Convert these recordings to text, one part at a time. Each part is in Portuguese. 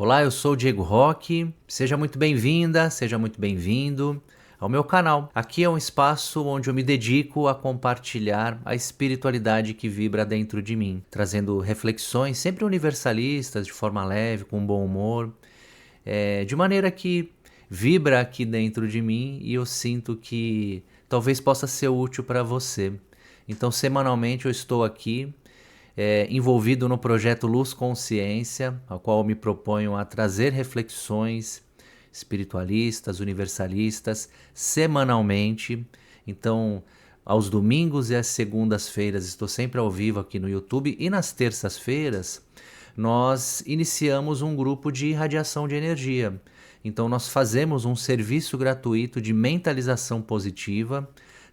Olá, eu sou o Diego Roque. Seja muito bem-vinda, seja muito bem-vindo ao meu canal. Aqui é um espaço onde eu me dedico a compartilhar a espiritualidade que vibra dentro de mim, trazendo reflexões sempre universalistas, de forma leve, com bom humor, de maneira que vibra aqui dentro de mim e eu sinto que talvez possa ser útil para você. Então, semanalmente eu estou aqui envolvido no projeto Luz Consciência, ao qual eu me proponho a trazer reflexões espiritualistas, universalistas, semanalmente. Então, aos domingos e às segundas-feiras estou sempre ao vivo aqui no YouTube e nas terças-feiras nós iniciamos um grupo de irradiação de energia. Então, nós fazemos um serviço gratuito de mentalização positiva,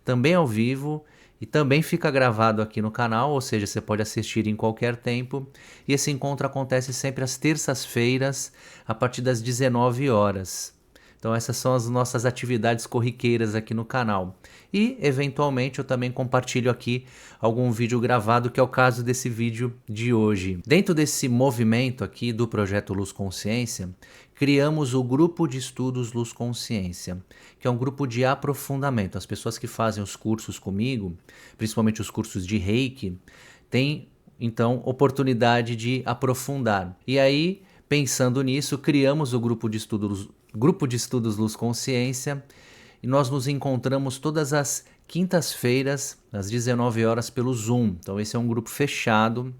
também ao vivo, e também fica gravado aqui no canal, ou seja, você pode assistir em qualquer tempo. E esse encontro acontece sempre às terças-feiras, a partir das 19 horas. Então essas são as nossas atividades corriqueiras aqui no canal. E, eventualmente, eu também compartilho aqui algum vídeo gravado, que é o caso desse vídeo de hoje. Dentro desse movimento aqui do Projeto Luz Consciência, criamos o Grupo de Estudos Luz Consciência, que é um grupo de aprofundamento. As pessoas que fazem os cursos comigo, principalmente os cursos de Reiki, têm, então, oportunidade de aprofundar. E aí, pensando nisso, criamos o Grupo de Estudos Luz Consciência, e nós nos encontramos todas as quintas-feiras, às 19 horas, pelo Zoom. Então esse é um grupo fechado,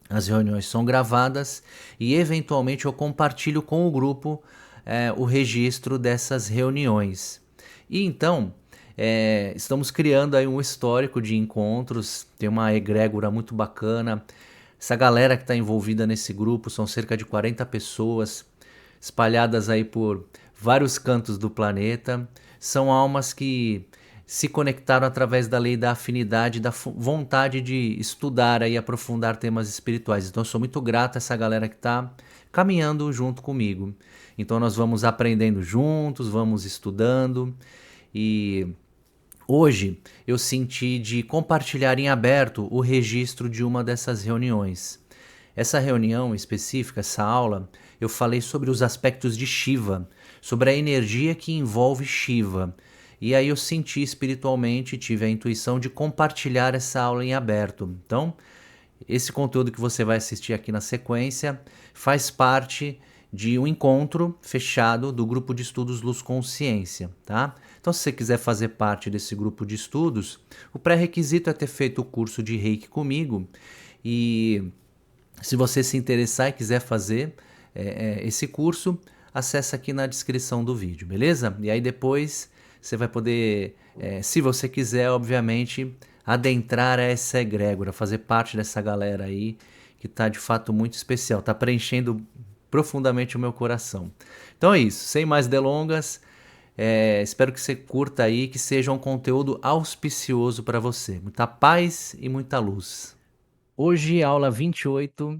as reuniões são gravadas e eventualmente eu compartilho com o grupo o registro dessas reuniões. E então, estamos criando aí um histórico de encontros, tem uma egrégora muito bacana. Essa galera que está envolvida nesse grupo são cerca de 40 pessoas, espalhadas aí por vários cantos do planeta. São almas que se conectaram através da lei da afinidade, da vontade de estudar e aprofundar temas espirituais. Então eu sou muito grato a essa galera que está caminhando junto comigo. Então nós vamos aprendendo juntos, vamos estudando, e hoje eu senti de compartilhar em aberto o registro de uma dessas reuniões. Essa reunião específica, essa aula, eu falei sobre os aspectos de Shiva, sobre a energia que envolve Shiva. E aí eu senti espiritualmente, tive a intuição de compartilhar essa aula em aberto. Então, esse conteúdo que você vai assistir aqui na sequência faz parte de um encontro fechado do grupo de estudos Luz Consciência, tá? Então, se você quiser fazer parte desse grupo de estudos, o pré-requisito é ter feito o curso de Reiki comigo. E se você se interessar e quiser fazer esse curso, acessa aqui na descrição do vídeo, beleza? E aí depois você vai poder, se você quiser, obviamente, adentrar essa egrégora, fazer parte dessa galera aí que está de fato muito especial, está preenchendo profundamente o meu coração. Então é isso, sem mais delongas, espero que você curta aí, que seja um conteúdo auspicioso para você. Muita paz e muita luz. Hoje, aula 28.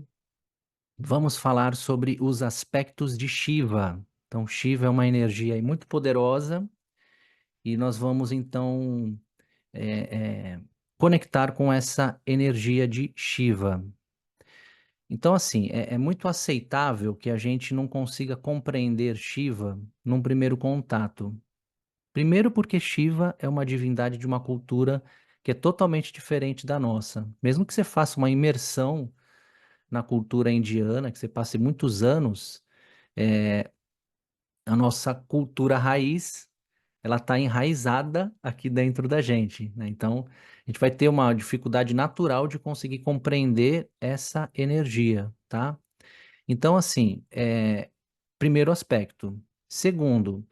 Vamos falar sobre os aspectos de Shiva. Então, Shiva é uma energia aí muito poderosa e nós vamos então é, é, conectar com essa energia de Shiva. Então, assim, é muito aceitável que a gente não consiga compreender Shiva num primeiro contato. Primeiro, porque Shiva é uma divindade de uma cultura que é totalmente diferente da nossa. Mesmo que você faça uma imersão na cultura indiana, que você passe muitos anos, é, a nossa cultura raiz, ela está enraizada aqui dentro da gente, né? Então, a gente vai ter uma dificuldade natural de conseguir compreender essa energia, tá? Então, assim, primeiro aspecto. Segundo,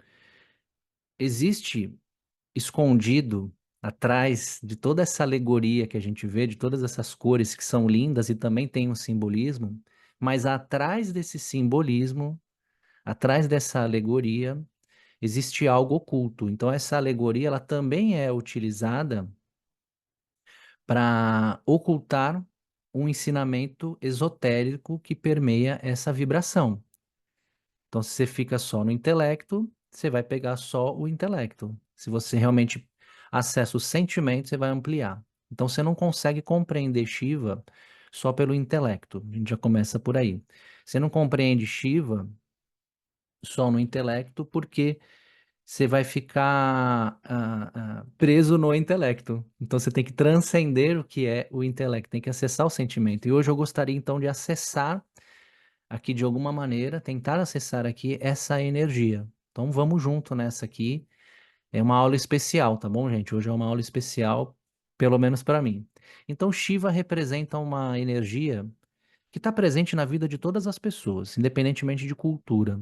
existe escondido atrás de toda essa alegoria que a gente vê, de todas essas cores que são lindas e também tem um simbolismo, mas atrás desse simbolismo, atrás dessa alegoria, existe algo oculto. Então essa alegoria ela também é utilizada para ocultar um ensinamento esotérico que permeia essa vibração. Então se você fica só no intelecto, você vai pegar só o intelecto. Se você realmente acessa o sentimento, você vai ampliar. Então você não consegue compreender Shiva só pelo intelecto. A gente já começa por aí. Você não compreende Shiva só no intelecto, porque você vai ficar preso no intelecto. Então você tem que transcender o que é o intelecto, tem que acessar o sentimento. E hoje eu gostaria então de acessar aqui de alguma maneira, tentar acessar aqui essa energia. Então vamos junto nessa aqui. É uma aula especial, tá bom, gente? Hoje é uma aula especial, pelo menos para mim. Então Shiva representa uma energia que está presente na vida de todas as pessoas, independentemente de cultura.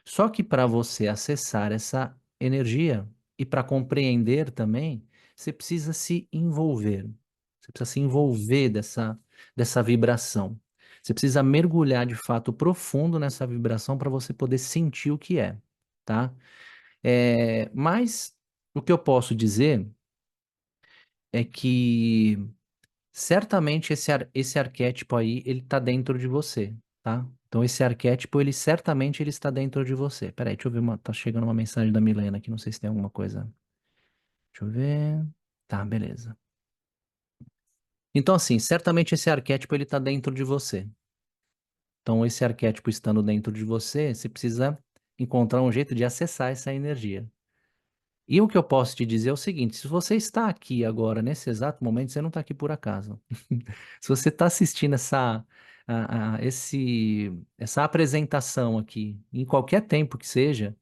Só que para você acessar essa energia e para compreender também, você precisa se envolver. Você precisa se envolver dessa vibração. Você precisa mergulhar de fato profundo nessa vibração para você poder sentir o que é, tá? Mas o que eu posso dizer é que certamente esse arquétipo aí, ele tá dentro de você, tá? Então esse arquétipo, ele certamente ele está dentro de você. Peraí, deixa eu ver tá chegando uma mensagem da Milena aqui, não sei se tem alguma coisa. Deixa eu ver. Tá, beleza. Então assim, certamente esse arquétipo ele tá dentro de você. Então esse arquétipo estando dentro de você, você precisa encontrar um jeito de acessar essa energia. E o que eu posso te dizer é o seguinte: se você está aqui agora, nesse exato momento, você não está aqui por acaso. Se você está assistindo essa apresentação aqui, em qualquer tempo que seja,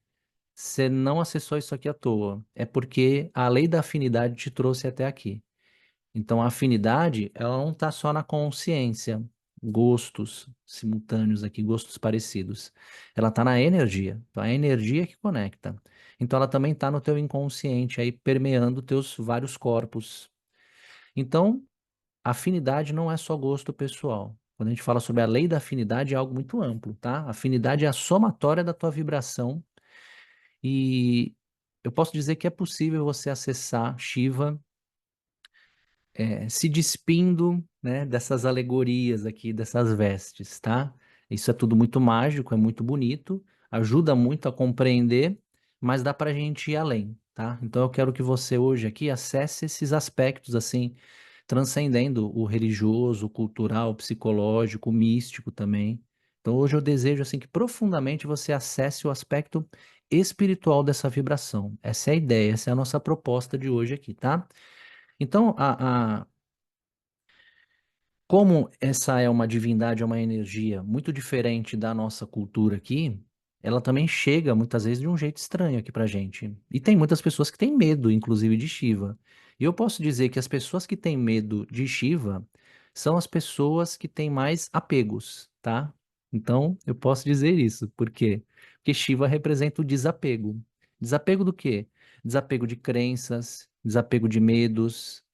você não acessou isso aqui à toa. É porque a lei da afinidade te trouxe até aqui. Então, a afinidade, ela não está só na consciência, gostos simultâneos aqui, gostos parecidos. Ela está na energia. Então, é a energia que conecta. Então, ela também está no teu inconsciente, aí permeando teus vários corpos. Então, afinidade não é só gosto pessoal. Quando a gente fala sobre a lei da afinidade, é algo muito amplo, tá? Afinidade é a somatória da tua vibração. E eu posso dizer que é possível você acessar Shiva se despindo, né, dessas alegorias aqui, dessas vestes, tá? Isso é tudo muito mágico, é muito bonito, ajuda muito a compreender, mas dá pra gente ir além, tá? Então eu quero que você hoje aqui acesse esses aspectos assim, transcendendo o religioso, o cultural, o psicológico, o místico também. Então hoje eu desejo assim que profundamente você acesse o aspecto espiritual dessa vibração. Essa é a ideia, essa é a nossa proposta de hoje aqui, tá? Então, como essa é uma divindade, é uma energia muito diferente da nossa cultura aqui, ela também chega muitas vezes de um jeito estranho aqui pra gente. E tem muitas pessoas que têm medo, inclusive, de Shiva. E eu posso dizer que as pessoas que têm medo de Shiva são as pessoas que têm mais apegos, tá? Então, eu posso dizer isso. Por quê? Porque Shiva representa o desapego. Desapego do quê? Desapego de crenças, desapego de medos.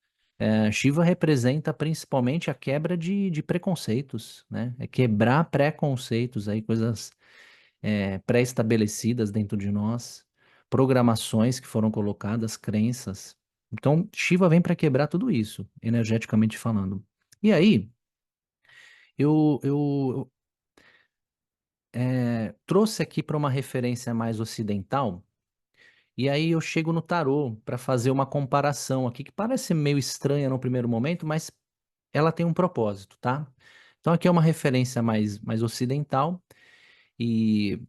Shiva representa principalmente a quebra de preconceitos, né? É quebrar preconceitos aí, coisas pré-estabelecidas dentro de nós, programações que foram colocadas, crenças. Então, Shiva vem para quebrar tudo isso, energeticamente falando. E aí, eu trouxe aqui para uma referência mais ocidental. E aí eu chego no tarô para fazer uma comparação aqui que parece meio estranha no primeiro momento, mas ela tem um propósito, tá? Então aqui é uma referência mais ocidental e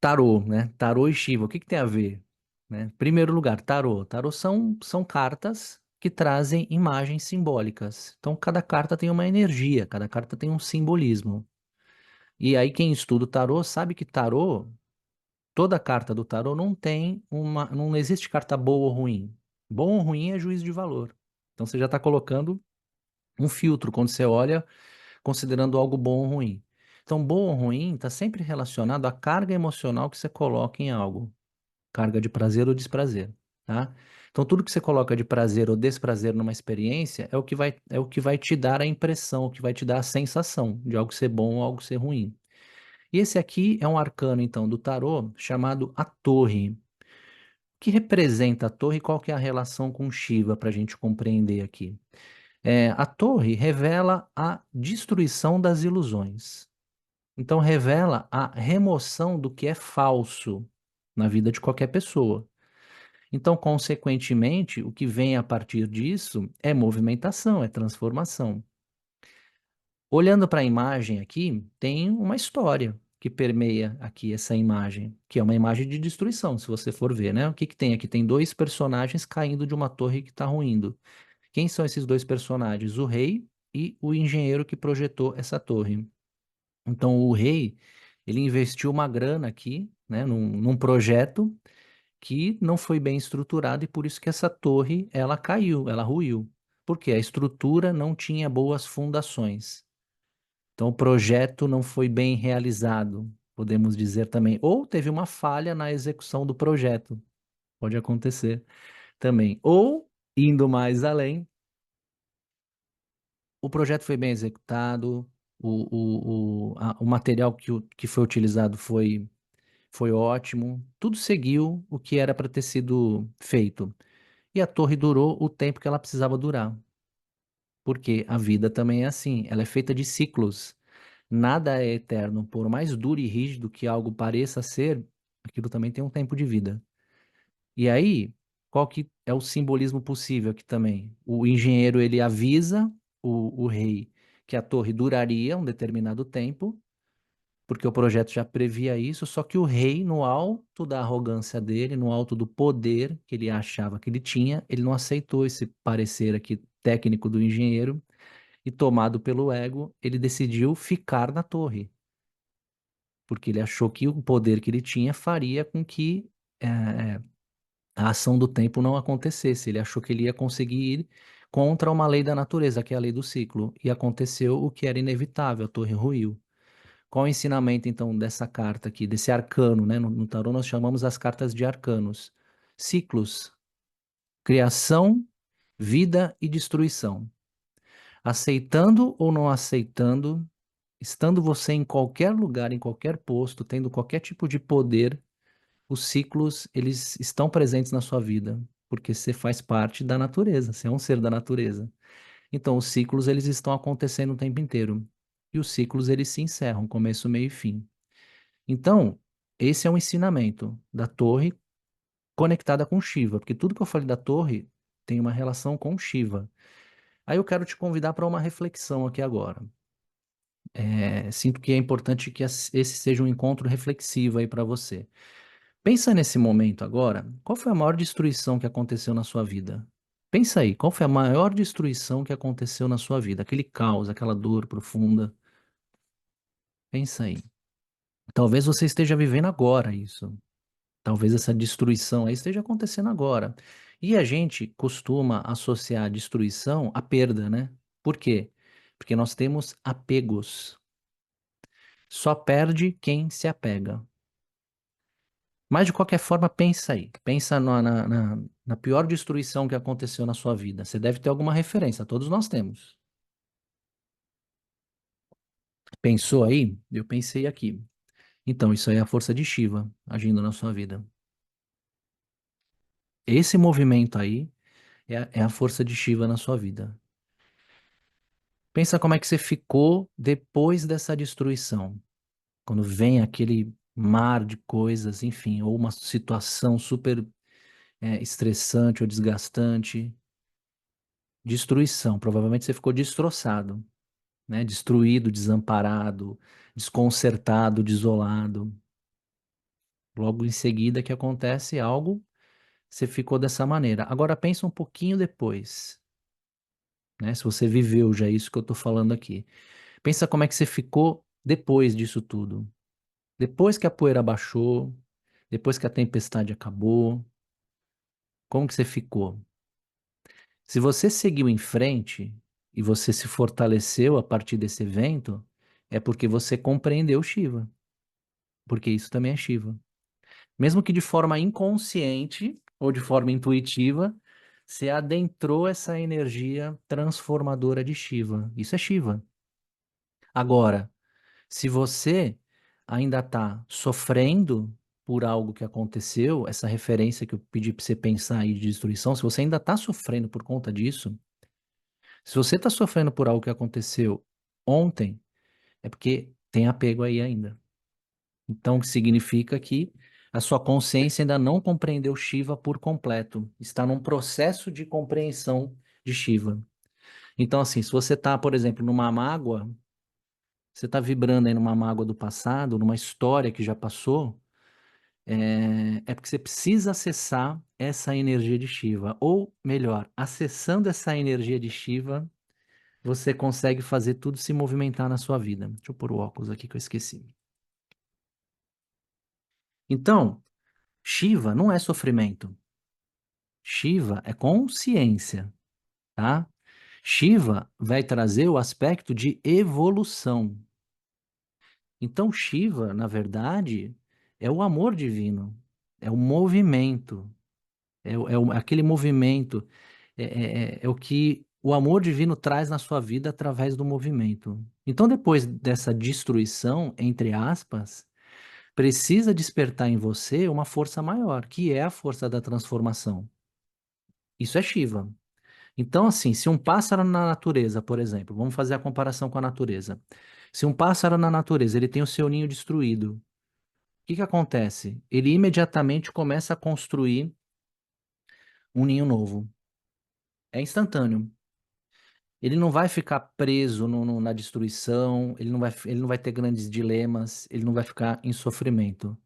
tarô, né? Tarô e Shiva, o que que tem a ver? Né? Primeiro lugar, tarô. Tarô são cartas que trazem imagens simbólicas. Então cada carta tem uma energia, cada carta tem um simbolismo. E aí quem estuda o tarô sabe que tarô, toda carta do tarô não existe carta boa ou ruim. Bom ou ruim é juízo de valor. Então você já está colocando um filtro quando você olha considerando algo bom ou ruim. Então, bom ou ruim está sempre relacionado à carga emocional que você coloca em algo, carga de prazer ou desprazer, tá? Então, tudo que você coloca de prazer ou desprazer numa experiência é o que vai te dar a impressão, o que vai te dar a sensação de algo ser bom ou algo ser ruim. E esse aqui é um arcano, então, do tarô chamado a Torre. O que representa a Torre e qual que é a relação com Shiva para a gente compreender aqui? A Torre revela a destruição das ilusões. Então, revela a remoção do que é falso na vida de qualquer pessoa. Então, consequentemente, o que vem a partir disso é movimentação, é transformação. Olhando para a imagem aqui, tem uma história que permeia aqui essa imagem, que é uma imagem de destruição, se você for ver, né? O que que tem aqui? Tem dois personagens caindo de uma torre que está ruindo. Quem são esses dois personagens? O rei e o engenheiro que projetou essa torre. Então, o rei, ele investiu uma grana aqui, né, num projeto que não foi bem estruturado e por isso que essa torre, ela caiu, ela ruiu. Porque a estrutura não tinha boas fundações. Então, o projeto não foi bem realizado, podemos dizer também. Ou teve uma falha na execução do projeto. Pode acontecer também. Ou, indo mais além, o projeto foi bem executado, o material que foi utilizado foi ótimo, tudo seguiu o que era para ter sido feito. E a torre durou o tempo que ela precisava durar. Porque a vida também é assim, ela é feita de ciclos. Nada é eterno. Por mais duro e rígido que algo pareça ser, aquilo também tem um tempo de vida. E aí, qual que é o simbolismo possível aqui também? O engenheiro, ele avisa o rei que a torre duraria um determinado tempo, porque o projeto já previa isso, só que o rei, no alto da arrogância dele, no alto do poder que ele achava que ele tinha, ele não aceitou esse parecer aqui técnico do engenheiro e, tomado pelo ego, ele decidiu ficar na torre, porque ele achou que o poder que ele tinha faria com que a ação do tempo não acontecesse. Ele achou que ele ia conseguir ir contra uma lei da natureza, que é a lei do ciclo, e aconteceu o que era inevitável, a torre ruiu. Qual o ensinamento, então, dessa carta aqui, desse arcano, né? No tarô nós chamamos as cartas de arcanos. Ciclos, criação, vida e destruição. Aceitando ou não aceitando, estando você em qualquer lugar, em qualquer posto, tendo qualquer tipo de poder, os ciclos, eles estão presentes na sua vida, porque você faz parte da natureza, você é um ser da natureza. Então, os ciclos, eles estão acontecendo o tempo inteiro. E os ciclos, eles se encerram, começo, meio e fim. Então, esse é um ensinamento da torre conectada com Shiva, porque tudo que eu falei da torre tem uma relação com Shiva. Aí eu quero te convidar para uma reflexão aqui agora. Sinto que é importante que esse seja um encontro reflexivo aí para você. Pensa nesse momento agora, qual foi a maior destruição que aconteceu na sua vida? Pensa aí, qual foi a maior destruição que aconteceu na sua vida? Aquele caos, aquela dor profunda. Pensa aí. Talvez você esteja vivendo agora isso. Talvez essa destruição aí esteja acontecendo agora. E a gente costuma associar a destruição à perda, né? Por quê? Porque nós temos apegos. Só perde quem se apega. Mas de qualquer forma, pensa aí. Pensa na pior destruição que aconteceu na sua vida. Você deve ter alguma referência, todos nós temos. Pensou aí? Eu pensei aqui. Então, isso aí é a força de Shiva agindo na sua vida. Esse movimento aí é a força de Shiva na sua vida. Pensa como é que você ficou depois dessa destruição. Quando vem aquele mar de coisas, enfim, ou uma situação super estressante ou desgastante. Destruição. Provavelmente você ficou destroçado, né? Destruído, desamparado, desconcertado, desolado. Logo em seguida que acontece algo, você ficou dessa maneira. Agora pensa um pouquinho depois, né? Se você viveu já isso que eu estou falando aqui. Pensa como é que você ficou depois disso tudo. Depois que a poeira baixou, depois que a tempestade acabou, como que você ficou? Se você seguiu em frente e você se fortaleceu a partir desse evento, é porque você compreendeu Shiva, porque isso também é Shiva. Mesmo que de forma inconsciente ou de forma intuitiva, você adentrou essa energia transformadora de Shiva. Isso é Shiva. Agora, se você ainda está sofrendo por algo que aconteceu, essa referência que eu pedi para você pensar aí de destruição, se você ainda está sofrendo por conta disso, se você está sofrendo por algo que aconteceu ontem, é porque tem apego aí ainda. Então, significa que a sua consciência ainda não compreendeu Shiva por completo. Está num processo de compreensão de Shiva. Então, assim, se você está, por exemplo, numa mágoa, Você está vibrando aí numa mágoa do passado, numa história que já passou, é porque você precisa acessar essa energia de Shiva. Ou melhor, acessando essa energia de Shiva, você consegue fazer tudo se movimentar na sua vida. Deixa eu pôr o óculos aqui que eu esqueci. Então, Shiva não é sofrimento. Shiva é consciência, tá? Shiva vai trazer o aspecto de evolução. Então, Shiva, na verdade, é o amor divino, é o movimento, aquele movimento, é o que o amor divino traz na sua vida através do movimento. Então, depois dessa destruição, entre aspas, precisa despertar em você uma força maior, que é a força da transformação. Isso é Shiva. Então, assim, se um pássaro na natureza, por exemplo, vamos fazer a comparação com a natureza. Se um pássaro na natureza, ele tem o seu ninho destruído, o que que acontece? Ele imediatamente começa a construir um ninho novo. É instantâneo. Ele não vai ficar preso na destruição, ele não vai ter grandes dilemas, ele não vai ficar em sofrimento.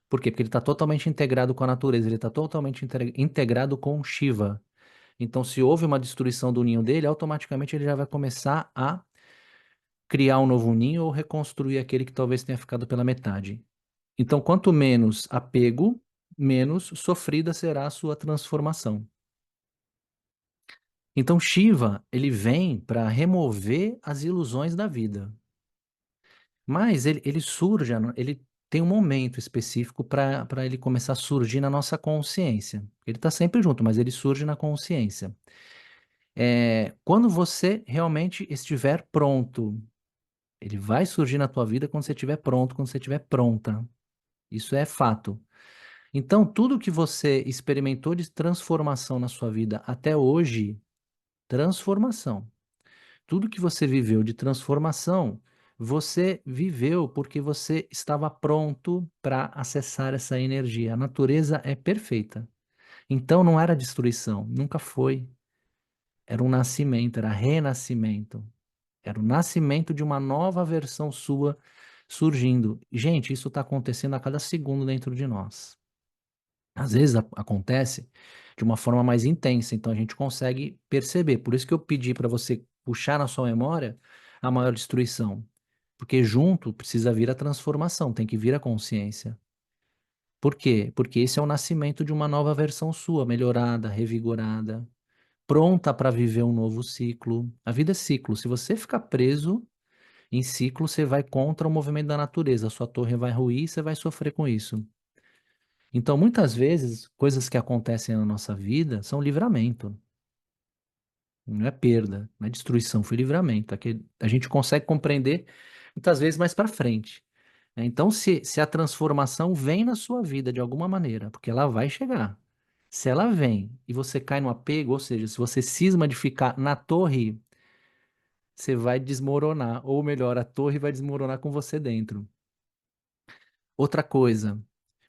Por quê? Porque ele está totalmente integrado com a natureza, ele está totalmente integrado com Shiva. Então, se houve uma destruição do ninho dele, automaticamente ele já vai começar a criar um novo ninho ou reconstruir aquele que talvez tenha ficado pela metade. Então, quanto menos apego, menos sofrida será a sua transformação. Então, Shiva, ele vem para remover as ilusões da vida. Mas ele surge, ele tem um momento específico para ele começar a surgir na nossa consciência. Ele está sempre junto, mas ele surge na consciência. Quando você realmente estiver pronto, ele vai surgir na tua vida quando você estiver pronto, quando você estiver pronta. Isso é fato. Então, tudo que você experimentou de transformação na sua vida até hoje, transformação. Tudo que você viveu de transformação, você viveu porque você estava pronto para acessar essa energia. A natureza é perfeita. Então, não era destruição, nunca foi. Era um nascimento, era renascimento. Era o nascimento de uma nova versão sua surgindo. Gente, isso está acontecendo a cada segundo dentro de nós. Às vezes acontece de uma forma mais intensa, então a gente consegue perceber. Por isso que eu pedi para você puxar na sua memória a maior destruição, porque junto precisa vir a transformação, tem que vir a consciência. Por quê? Porque esse é o nascimento de uma nova versão sua, melhorada, revigorada, pronta para viver um novo ciclo. A vida é ciclo. Se você ficar preso em ciclo, você vai contra o movimento da natureza, a sua torre vai ruir e você vai sofrer com isso. Então, muitas vezes, coisas que acontecem na nossa vida são livramento. Não é perda, não é destruição, foi livramento. Aqui a gente consegue compreender muitas vezes mais para frente, né? Então, se a transformação vem na sua vida de alguma maneira, porque ela vai chegar. Se ela vem e você cai no apego, ou seja, se você cisma de ficar na torre, você vai desmoronar, ou melhor, a torre vai desmoronar com você dentro. Outra coisa,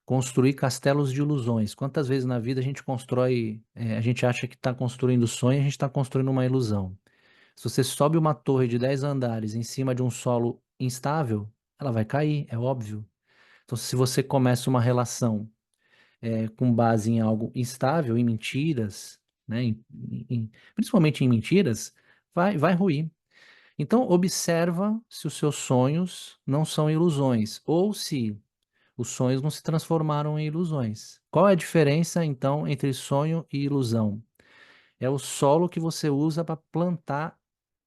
construir castelos de ilusões. Quantas vezes na vida a gente constrói, a gente acha que está construindo sonho, a gente está construindo uma ilusão. Se você sobe uma torre de 10 andares em cima de um solo instável, ela vai cair, é óbvio. Então, se você começa uma relação com base em algo instável, em mentiras, né, principalmente em mentiras, vai ruir. Então, observa se os seus sonhos não são ilusões, ou se os sonhos não se transformaram em ilusões. Qual é a diferença, então, entre sonho e ilusão? É o solo que você usa para plantar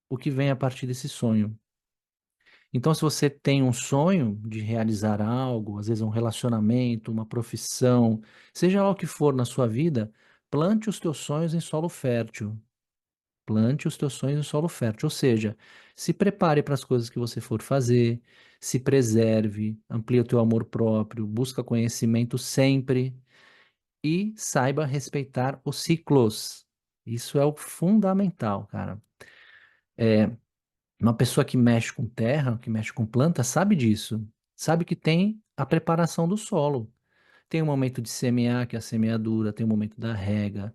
o que vem a partir desse sonho. Então, se você tem um sonho de realizar algo, às vezes um relacionamento, uma profissão, seja lá o que for na sua vida, plante os teus sonhos em solo fértil. Plante os teus sonhos em solo fértil, ou seja, se prepare para as coisas que você for fazer, se preserve, amplie o teu amor próprio, busca conhecimento sempre e saiba respeitar os ciclos. Isso é o fundamental, cara. Uma pessoa que mexe com terra, que mexe com planta, sabe disso. Sabe que tem a preparação do solo. Tem o momento de semear, que é a semeadura, tem o momento da rega,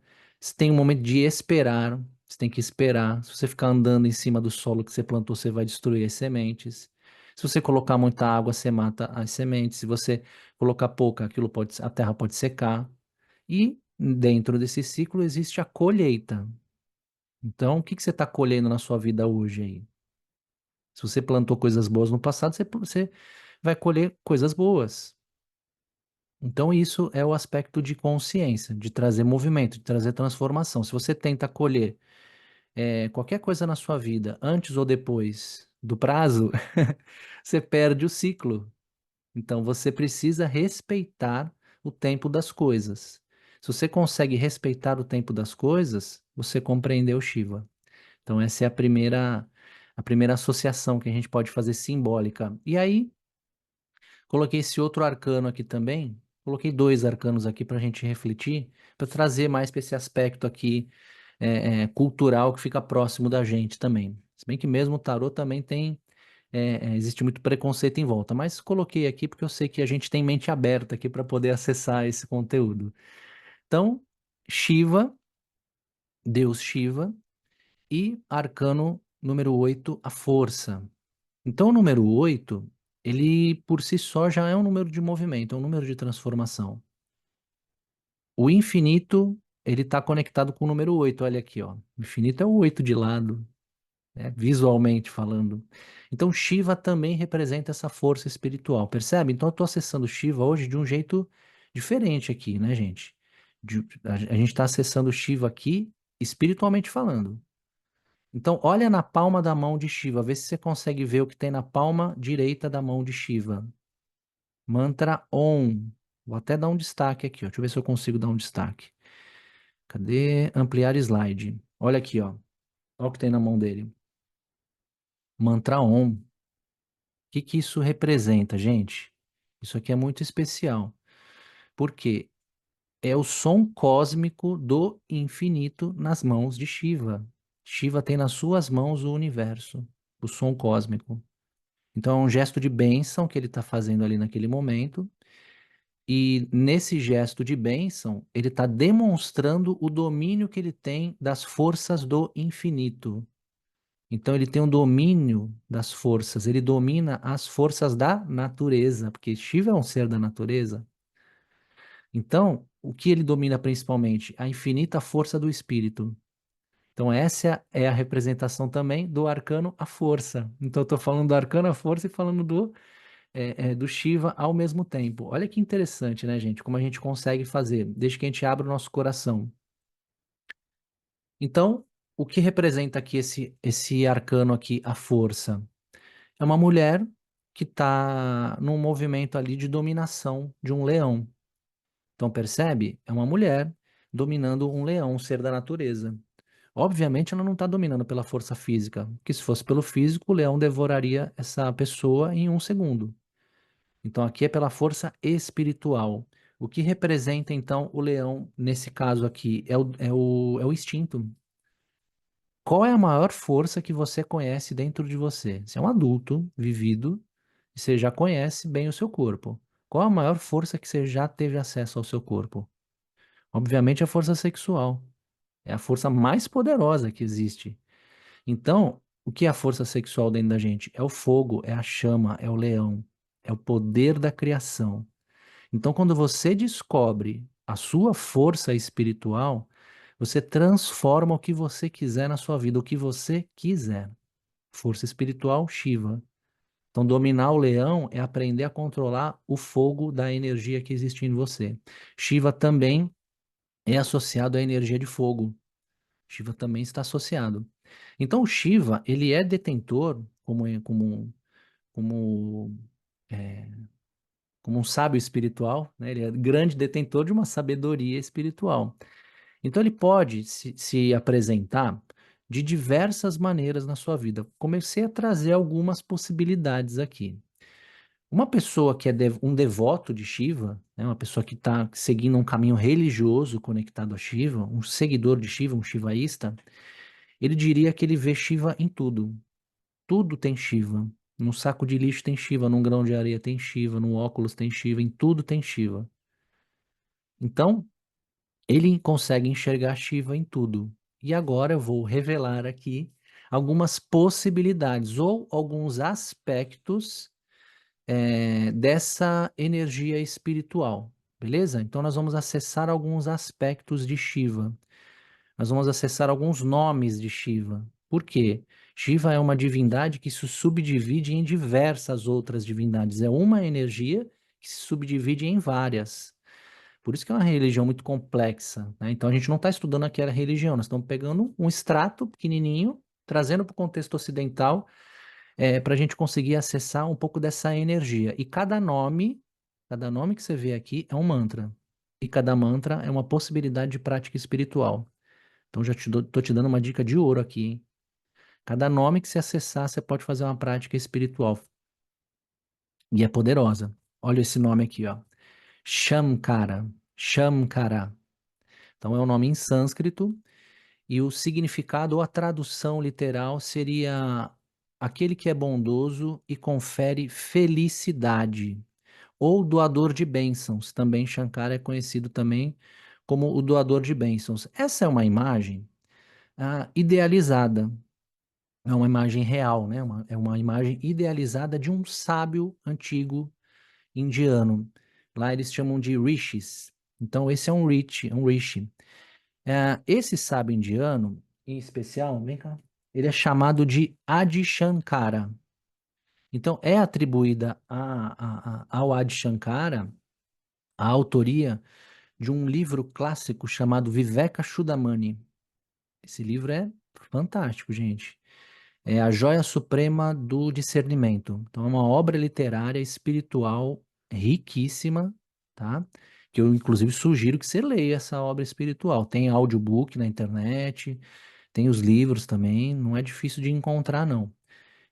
tem o momento de esperar, você tem que esperar. Se você ficar andando em cima do solo que você plantou, você vai destruir as sementes. Se você colocar muita água, você mata as sementes. Se você colocar pouca, a terra pode secar. E dentro desse ciclo existe a colheita. Então, o que que você está colhendo na sua vida hoje aí? Se você plantou coisas boas no passado, você vai colher coisas boas. Então, isso é o aspecto de consciência, de trazer movimento, de trazer transformação. Se você tenta colher qualquer coisa na sua vida antes ou depois do prazo, você perde o ciclo. Então, você precisa respeitar o tempo das coisas. Se você consegue respeitar o tempo das coisas, você compreendeu Shiva. Então, essa é a primeira associação que a gente pode fazer simbólica. E aí, coloquei esse outro arcano aqui também. Coloquei dois arcanos aqui para a gente refletir, para trazer mais para esse aspecto aqui cultural que fica próximo da gente também. Se bem que mesmo o tarô também tem, existe muito preconceito em volta, mas coloquei aqui porque eu sei que a gente tem mente aberta aqui para poder acessar esse conteúdo. Então, Shiva, Deus Shiva, e arcano número 8, a força. Então, o número 8, ele por si só já é um número de movimento, é um número de transformação. O infinito, ele está conectado com o número 8. Olha aqui, ó. O infinito é o 8 de lado, né? Visualmente falando. Então, Shiva também representa essa força espiritual, percebe? Então, eu estou acessando Shiva hoje de um jeito diferente aqui, né, gente? A gente está acessando Shiva aqui espiritualmente falando. Então, olha na palma da mão de Shiva, vê se você consegue ver o que tem na palma direita da mão de Shiva. Mantra Om. Vou até dar um destaque aqui, ó. Deixa eu ver se eu consigo dar um destaque. Cadê? Ampliar slide. Olha aqui, ó. Olha o que tem na mão dele. Mantra Om. O que que isso representa, gente? Isso aqui é muito especial. Porque é o som cósmico do infinito nas mãos de Shiva. Shiva tem nas suas mãos o universo, o som cósmico. Então é um gesto de bênção que ele está fazendo ali naquele momento. E nesse gesto de bênção, ele está demonstrando o domínio que ele tem das forças do infinito. Então ele tem um domínio das forças, ele domina as forças da natureza, porque Shiva é um ser da natureza. Então, o que ele domina principalmente? A infinita força do espírito. Então, essa é a representação também do arcano a força. Então, eu estou falando do arcano a força e falando do Shiva ao mesmo tempo. Olha que interessante, né, gente? Como a gente consegue fazer, desde que a gente abra o nosso coração. Então, o que representa aqui esse arcano aqui, a força? É uma mulher que está num movimento ali de dominação de um leão. Então, percebe? É uma mulher dominando um leão, um ser da natureza. Obviamente, ela não está dominando pela força física, porque se fosse pelo físico, o leão devoraria essa pessoa em um segundo. Então, aqui é pela força espiritual. O que representa, então, o leão, nesse caso aqui, é o instinto. Qual é a maior força que você conhece dentro de você? Você é um adulto, vivido, e você já conhece bem o seu corpo. Qual a maior força que você já teve acesso ao seu corpo? Obviamente, a força sexual. É a força mais poderosa que existe. Então, o que é a força sexual dentro da gente? É o fogo, é a chama, é o leão, é o poder da criação. Então, quando você descobre a sua força espiritual, você transforma o que você quiser na sua vida, o que você quiser. Força espiritual, Shiva. Então, dominar o leão é aprender a controlar o fogo da energia que existe em você. Shiva também é associado à energia de fogo. Shiva também está associado. Então, o Shiva, ele é detentor, como, é, como um sábio espiritual, né? Ele é grande detentor de uma sabedoria espiritual. Então ele pode se apresentar de diversas maneiras na sua vida. Comecei a trazer algumas possibilidades aqui. Uma pessoa que é um devoto de Shiva, né, uma pessoa que está seguindo um caminho religioso conectado a Shiva, um seguidor de Shiva, um shivaísta, ele diria que ele vê Shiva em tudo. Tudo tem Shiva. Num saco de lixo tem Shiva, num grão de areia tem Shiva, num óculos tem Shiva, em tudo tem Shiva. Então, ele consegue enxergar Shiva em tudo. E agora eu vou revelar aqui algumas possibilidades ou alguns aspectos dessa energia espiritual, beleza? Então nós vamos acessar alguns aspectos de Shiva. Nós vamos acessar alguns nomes de Shiva. Por quê? Shiva é uma divindade que se subdivide em diversas outras divindades. É uma energia que se subdivide em várias. Por isso que é uma religião muito complexa, né? Então a gente não está estudando aquela religião, nós estamos pegando um extrato pequenininho, trazendo para o contexto ocidental, para a gente conseguir acessar um pouco dessa energia. E cada nome que você vê aqui é um mantra. E cada mantra é uma possibilidade de prática espiritual. Então já tô te dando uma dica de ouro aqui, hein? Cada nome que você acessar, você pode fazer uma prática espiritual. E é poderosa. Olha esse nome aqui, ó. Shamkara. Shamkara. Então é um nome em sânscrito e o significado ou a tradução literal seria aquele que é bondoso e confere felicidade, ou doador de bênçãos. Também Shankara é conhecido também como o doador de bênçãos. Essa é uma imagem idealizada, é uma imagem real, né? É uma imagem idealizada de um sábio antigo indiano. Lá eles chamam de rishis. Então esse é um rishi. Esse sábio indiano, em especial, vem cá, ele é chamado de Adi Shankara. Então, é atribuída ao Adi Shankara a autoria de um livro clássico chamado Viveka Chudamani. Esse livro é fantástico, gente. É a joia suprema do discernimento. Então, é uma obra literária espiritual riquíssima, tá? Que eu, inclusive, sugiro que você leia essa obra espiritual. Tem audiobook na internet, tem os livros também, não é difícil de encontrar, não.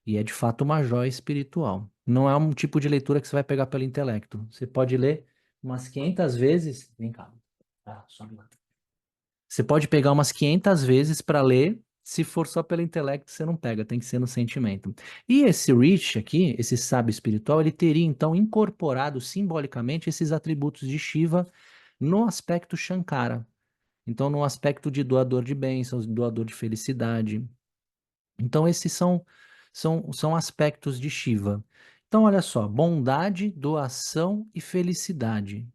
E é de fato uma joia espiritual. Não é um tipo de leitura que você vai pegar pelo intelecto. Você pode ler umas 500 vezes. Vem cá. Sobe lá. Você pode pegar umas 500 vezes para ler. Se for só pelo intelecto, você não pega, tem que ser no sentimento. E esse Rich aqui, esse sábio espiritual, ele teria então incorporado simbolicamente esses atributos de Shiva no aspecto Shankara. Então, no aspecto de doador de bênçãos, doador de felicidade. Então, esses são aspectos de Shiva. Então, olha só: bondade, doação e felicidade.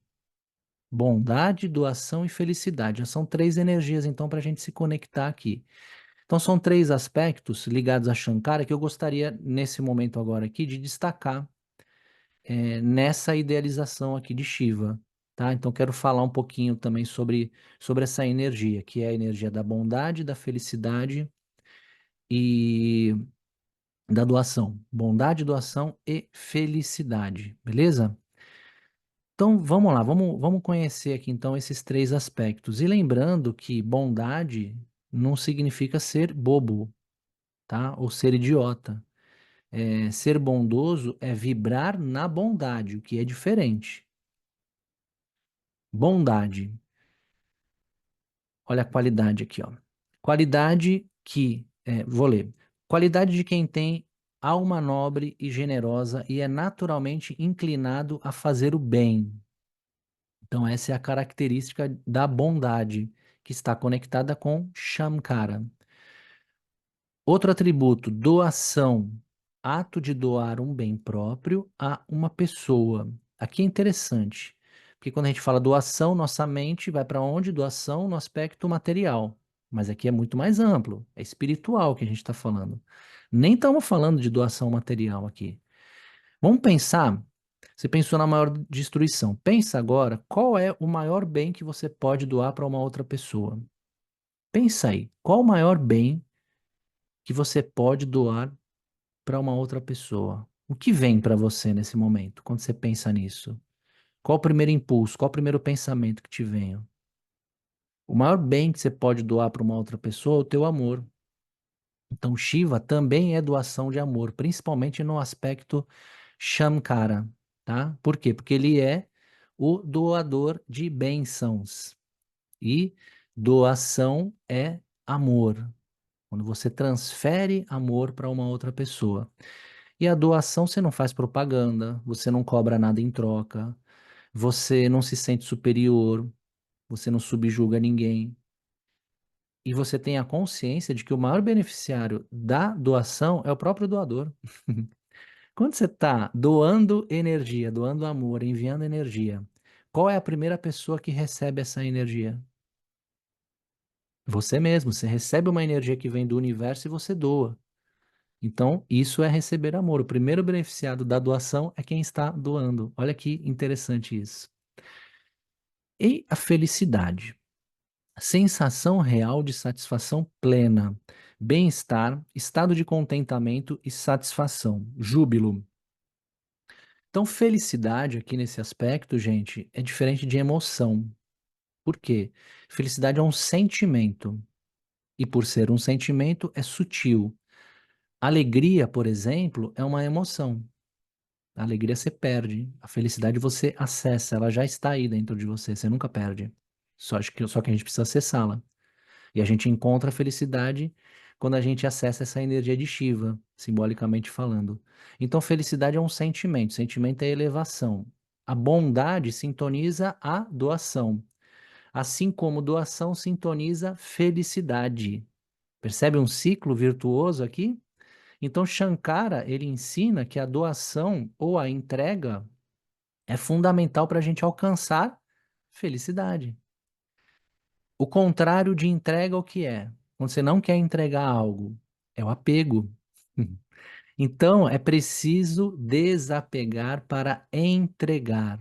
Bondade, doação e felicidade. Já são três energias, então, para a gente se conectar aqui. Então, são três aspectos ligados a Shankara que eu gostaria, nesse momento agora aqui, de destacar nessa idealização aqui de Shiva. Tá? Então, quero falar um pouquinho também sobre essa energia, que é a energia da bondade, da felicidade e da doação. Bondade, doação e felicidade, beleza? Então vamos lá, vamos conhecer aqui então esses três aspectos. E lembrando que bondade não significa ser bobo, tá? Ou ser idiota. Ser bondoso é vibrar na bondade, o que é diferente. Bondade. Olha a qualidade aqui, ó. Qualidade vou ler. Qualidade de quem tem alma nobre e generosa e é naturalmente inclinado a fazer o bem. Então, essa é a característica da bondade que está conectada com Shamkara. Outro atributo, doação. Ato de doar um bem próprio a uma pessoa. Aqui é interessante, porque quando a gente fala doação, nossa mente vai para onde? Doação no aspecto material. Mas aqui é muito mais amplo, é espiritual que a gente está falando. Nem estamos falando de doação material aqui. Vamos pensar. Você pensou na maior destruição. Pensa agora, qual é o maior bem que você pode doar para uma outra pessoa? Pensa aí, qual o maior bem que você pode doar para uma outra pessoa? O que vem para você nesse momento, quando você pensa nisso? Qual o primeiro impulso? Qual o primeiro pensamento que te vem? O maior bem que você pode doar para uma outra pessoa é o teu amor. Então, Shiva também é doação de amor, principalmente no aspecto Shamkara, tá? Por quê? Porque ele é o doador de bênçãos. E doação é amor. Quando você transfere amor para uma outra pessoa. E a doação você não faz propaganda, você não cobra nada em troca, você não se sente superior, você não subjuga ninguém. E você tem a consciência de que o maior beneficiário da doação é o próprio doador. Quando você está doando energia, doando amor, enviando energia, qual é a primeira pessoa que recebe essa energia? Você mesmo. Você recebe uma energia que vem do universo e você doa. Então, isso é receber amor. O primeiro beneficiado da doação é quem está doando. Olha que interessante isso. E a felicidade? Sensação real de satisfação plena, bem-estar, estado de contentamento e satisfação, júbilo. Então, felicidade aqui nesse aspecto, gente, é diferente de emoção. Por quê? Felicidade é um sentimento. E por ser um sentimento, é sutil. Alegria, por exemplo, é uma emoção. A alegria você perde. A felicidade você acessa. Ela já está aí dentro de você. Você nunca perde. Só que a gente precisa acessá-la. E a gente encontra a felicidade quando a gente acessa essa energia de Shiva, simbolicamente falando. Então, felicidade é um sentimento. Sentimento é elevação. A bondade sintoniza a doação. Assim como doação sintoniza felicidade. Percebe um ciclo virtuoso aqui? Então, Shankara, ele ensina que a doação ou a entrega é fundamental para a gente alcançar felicidade. O contrário de entrega, o que é? Quando você não quer entregar algo, é o apego. Então, é preciso desapegar para entregar.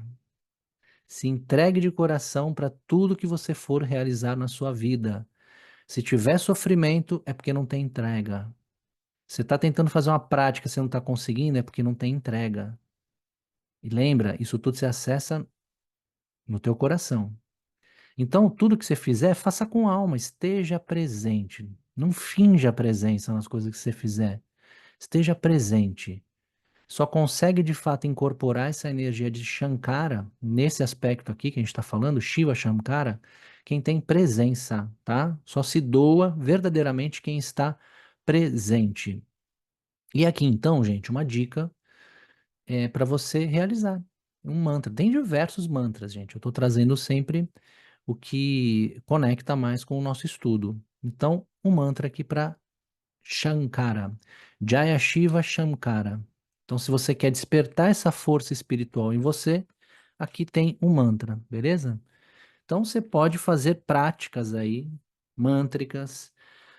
Se entregue de coração para tudo que você for realizar na sua vida. Se tiver sofrimento, é porque não tem entrega. Você está tentando fazer uma prática, você não está conseguindo, é porque não tem entrega. E lembra, isso tudo se acessa no teu coração. Então, tudo que você fizer, faça com alma, esteja presente. Não finja presença nas coisas que você fizer. Esteja presente. Só consegue de fato incorporar essa energia de Shankara, nesse aspecto aqui que a gente está falando, Shiva Shankara, quem tem presença, tá? Só se doa verdadeiramente quem está presente. E aqui então, gente, uma dica é para você realizar um mantra. Tem diversos mantras, gente. Eu estou trazendo sempre o que conecta mais com o nosso estudo. Então, um mantra aqui para Shankara. Jaya Shiva Shankara. Então, se você quer despertar essa força espiritual em você, aqui tem um mantra, beleza? Então, você pode fazer práticas aí, mântricas.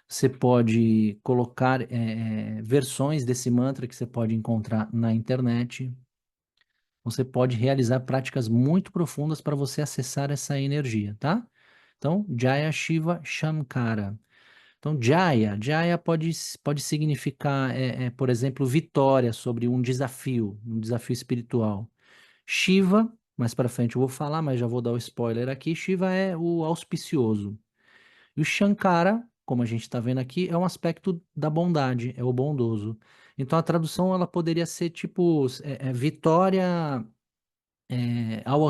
Você pode colocar versões desse mantra que você pode encontrar na internet. Você pode realizar práticas muito profundas para você acessar essa energia, tá? Então, Jaya Shiva Shankara. Então, Jaya pode significar, por exemplo, vitória sobre um desafio espiritual. Shiva, mais para frente eu vou falar, mas já vou dar o spoiler aqui. Shiva é o auspicioso. E o Shankara, como a gente está vendo aqui, é um aspecto da bondade, é o bondoso. Então, a tradução ela poderia ser tipo vitória ao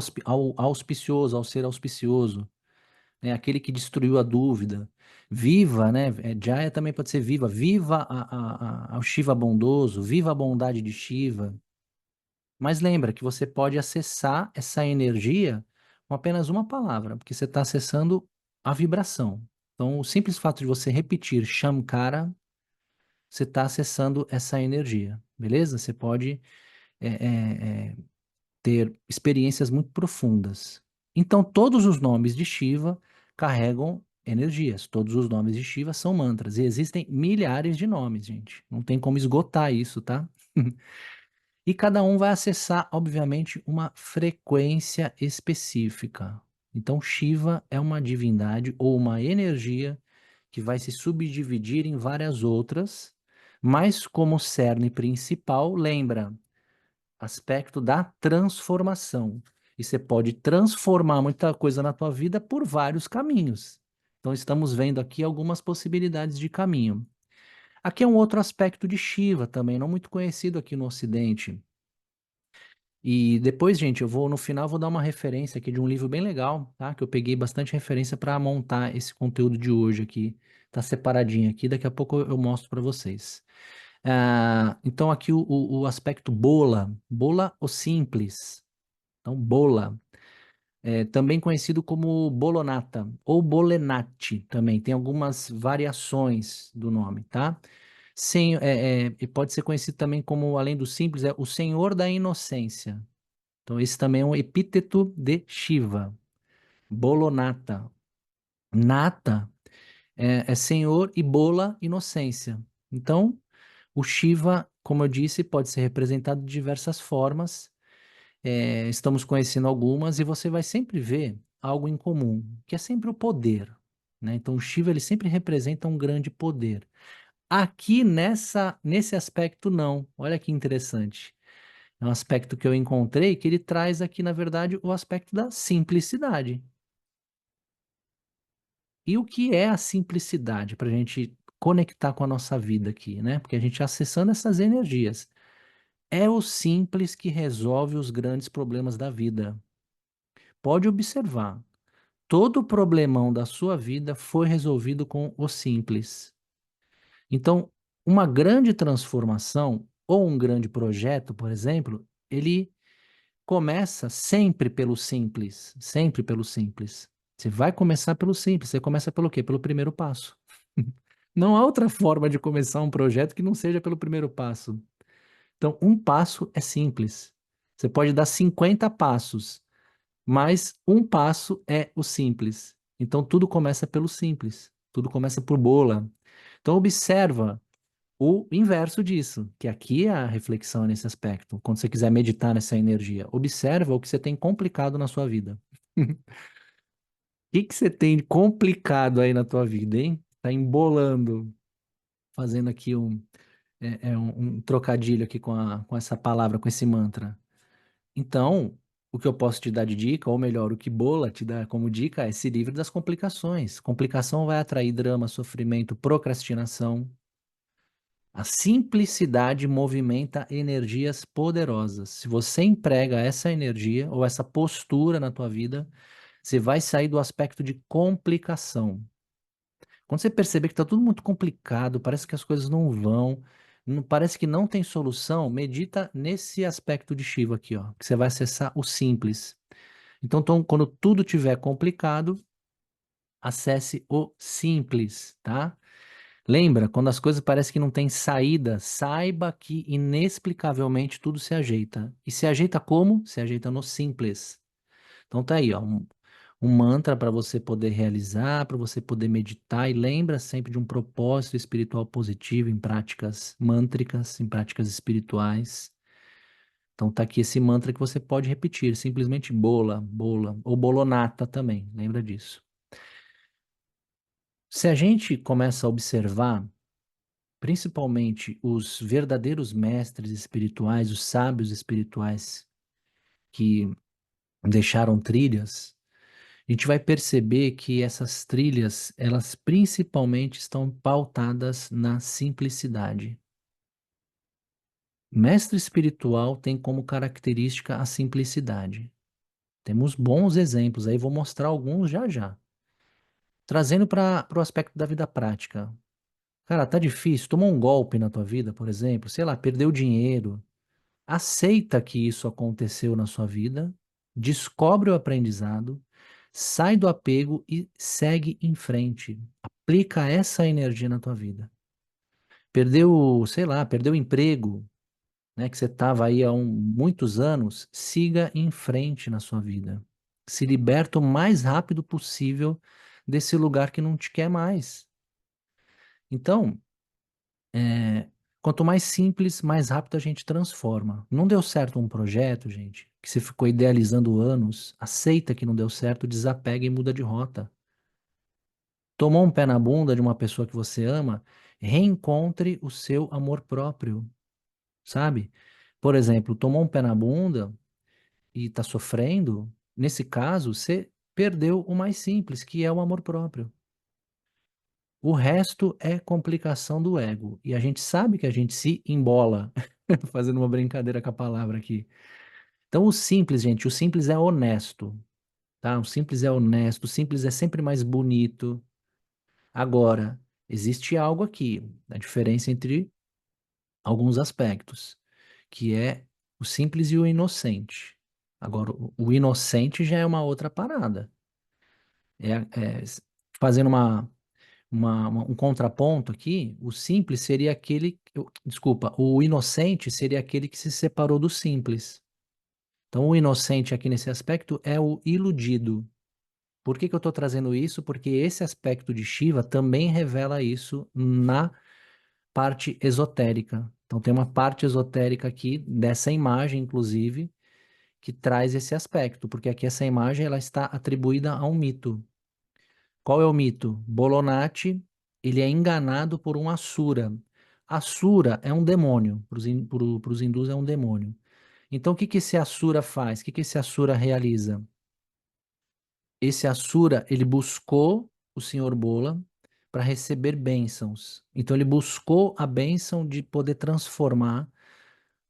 auspicioso, ao ser auspicioso, né? Aquele que destruiu a dúvida. Viva, né? Jaya também pode ser viva. Viva ao Shiva bondoso, viva a bondade de Shiva. Mas lembra que você pode acessar essa energia com apenas uma palavra, porque você está acessando a vibração. Então, o simples fato de você repetir Shamkara, você está acessando essa energia, beleza? Você pode é, é, é, ter experiências muito profundas. Então, todos os nomes de Shiva carregam energias. Todos os nomes de Shiva são mantras. E existem milhares de nomes, gente. Não tem como esgotar isso, tá? E cada um vai acessar, obviamente, uma frequência específica. Então, Shiva é uma divindade ou uma energia que vai se subdividir em várias outras, mas como cerne principal, lembra, aspecto da transformação. E você pode transformar muita coisa na tua vida por vários caminhos. Então, estamos vendo aqui algumas possibilidades de caminho. Aqui é um outro aspecto de Shiva também, não muito conhecido aqui no Ocidente. E depois, gente, no final, vou dar uma referência aqui de um livro bem legal, tá? Que eu peguei bastante referência para montar esse conteúdo de hoje aqui. Tá separadinho aqui, daqui a pouco eu mostro para vocês. Então, aqui o aspecto bola, bola ou simples. Então, bola. também conhecido como bolonata ou bolenate também. Tem algumas variações do nome, tá? E pode ser conhecido também como, além do simples, o Senhor da Inocência. Então, esse também é um epíteto de Shiva. Bolonata. Nata é Senhor e bola, inocência. Então, o Shiva, como eu disse, pode ser representado de diversas formas. Estamos conhecendo algumas e você vai sempre ver algo em comum, que é sempre o poder, né? Então, o Shiva ele sempre representa um grande poder. Aqui nesse aspecto, não. Olha que interessante. É um aspecto que eu encontrei que ele traz aqui, na verdade, o aspecto da simplicidade. E o que é a simplicidade para a gente conectar com a nossa vida aqui, né? Porque a gente acessando essas energias. É o simples que resolve os grandes problemas da vida. Pode observar. Todo problemão da sua vida foi resolvido com o simples. Então, uma grande transformação ou um grande projeto, por exemplo, ele começa sempre pelo simples, sempre pelo simples. Você vai começar pelo simples, você começa pelo quê? Pelo primeiro passo. Não há outra forma de começar um projeto que não seja pelo primeiro passo. Então, um passo é simples. Você pode dar 50 passos, mas um passo é o simples. Então, tudo começa pelo simples. Tudo começa por bola. Então, observa o inverso disso, que aqui é a reflexão nesse aspecto. Quando você quiser meditar nessa energia, observa o que você tem complicado na sua vida. O que que você tem de complicado aí na tua vida, hein? Tá embolando, fazendo aqui um trocadilho aqui com essa palavra, com esse mantra. Então, o que eu posso te dar de dica, ou melhor, o que Bola te dá como dica é se livre das complicações. Complicação vai atrair drama, sofrimento, procrastinação. A simplicidade movimenta energias poderosas. Se você emprega essa energia ou essa postura na tua vida, você vai sair do aspecto de complicação. Quando você perceber que está tudo muito complicado, parece que as coisas não vão, parece que não tem solução, medita nesse aspecto de Shiva aqui, ó, que você vai acessar o simples. Então, quando tudo tiver complicado, acesse o simples, tá? Lembra, quando as coisas parecem que não têm saída, saiba que inexplicavelmente tudo se ajeita. E se ajeita como? Se ajeita no simples. Então tá aí, ó, um mantra para você poder realizar, para você poder meditar e lembra sempre de um propósito espiritual positivo em práticas mântricas, em práticas espirituais. Então tá aqui esse mantra que você pode repetir, simplesmente bola, bola, ou bolonata também, lembra disso. Se a gente começa a observar, principalmente os verdadeiros mestres espirituais, os sábios espirituais que deixaram trilhas, a gente vai perceber que essas trilhas, elas principalmente estão pautadas na simplicidade. Mestre espiritual tem como característica a simplicidade. Temos bons exemplos aí, vou mostrar alguns já já. Trazendo para o aspecto da vida prática. Cara, tá difícil, tomou um golpe na tua vida, por exemplo, sei lá, perdeu dinheiro. Aceita que isso aconteceu na sua vida, descobre o aprendizado, sai do apego e segue em frente. Aplica essa energia na tua vida. Perdeu, sei lá, perdeu o emprego, né, que você estava aí há muitos anos, siga em frente na sua vida. Se liberta o mais rápido possível desse lugar que não te quer mais. Então, é, quanto mais simples, mais rápido a gente transforma. Não deu certo um projeto, gente, que você ficou idealizando anos, aceita que não deu certo, desapega e muda de rota. Tomou um pé na bunda de uma pessoa que você ama, reencontre o seu amor próprio, sabe? Por exemplo, tomou um pé na bunda e está sofrendo, nesse caso, você perdeu o mais simples, que é o amor próprio. O resto é complicação do ego. E a gente sabe que a gente se embola, fazendo uma brincadeira com a palavra aqui. Então, o simples, gente, o simples é honesto, tá? O simples é honesto, o simples é sempre mais bonito. Agora, existe algo aqui, a diferença entre alguns aspectos, que é o simples e o inocente. Agora, o inocente já é uma outra parada. É, fazendo um contraponto aqui, o simples seria aquele, desculpa, o inocente seria aquele que se separou do simples. Então, o inocente aqui nesse aspecto é o iludido. Por que que eu estou trazendo isso? Porque esse aspecto de Shiva também revela isso na parte esotérica. Então, tem uma parte esotérica aqui dessa imagem, inclusive, que traz esse aspecto, porque aqui essa imagem ela está atribuída a um mito. Qual é o mito? Bolonati, ele é enganado por um Asura. Asura é um demônio, para os hindus é um demônio. Então, o que que esse Asura faz? O que que esse Asura realiza? Esse Asura, ele buscou o Senhor Bola para receber bênçãos. Então, ele buscou a bênção de poder transformar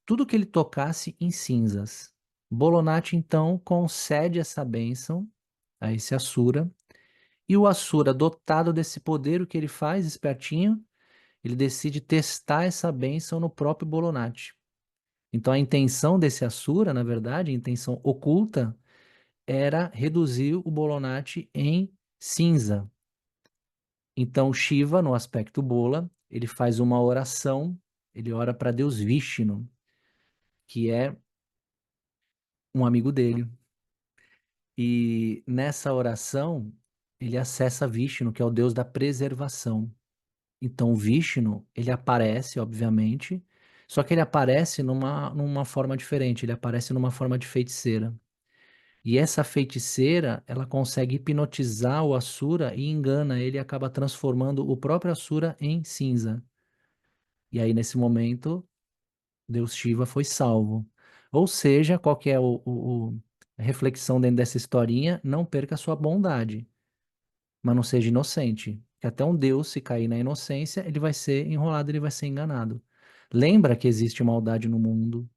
tudo que ele tocasse em cinzas. Bolonati, então, concede essa bênção a esse Asura. E o Asura, dotado desse poder, o que ele faz, espertinho? Ele decide testar essa bênção no próprio Bolonati. Então, a intenção desse Asura, na verdade, a intenção oculta, era reduzir o Bolonati em cinza. Então, Shiva, no aspecto Bola, ele faz uma oração, ele ora para Deus Vishnu, que é um amigo dele. E nessa oração, ele acessa Vishnu, que é o Deus da preservação. Então, o Vishnu, ele aparece, obviamente, só que ele aparece numa forma diferente, ele aparece numa forma de feiticeira. E essa feiticeira, ela consegue hipnotizar o Asura e engana ele e acaba transformando o próprio Asura em cinza. E aí, nesse momento, Deus Shiva foi salvo. Ou seja, qual que é a reflexão dentro dessa historinha? Não perca a sua bondade, mas não seja inocente. Que até um Deus, se cair na inocência, ele vai ser enrolado, ele vai ser enganado. Lembra que existe maldade no mundo,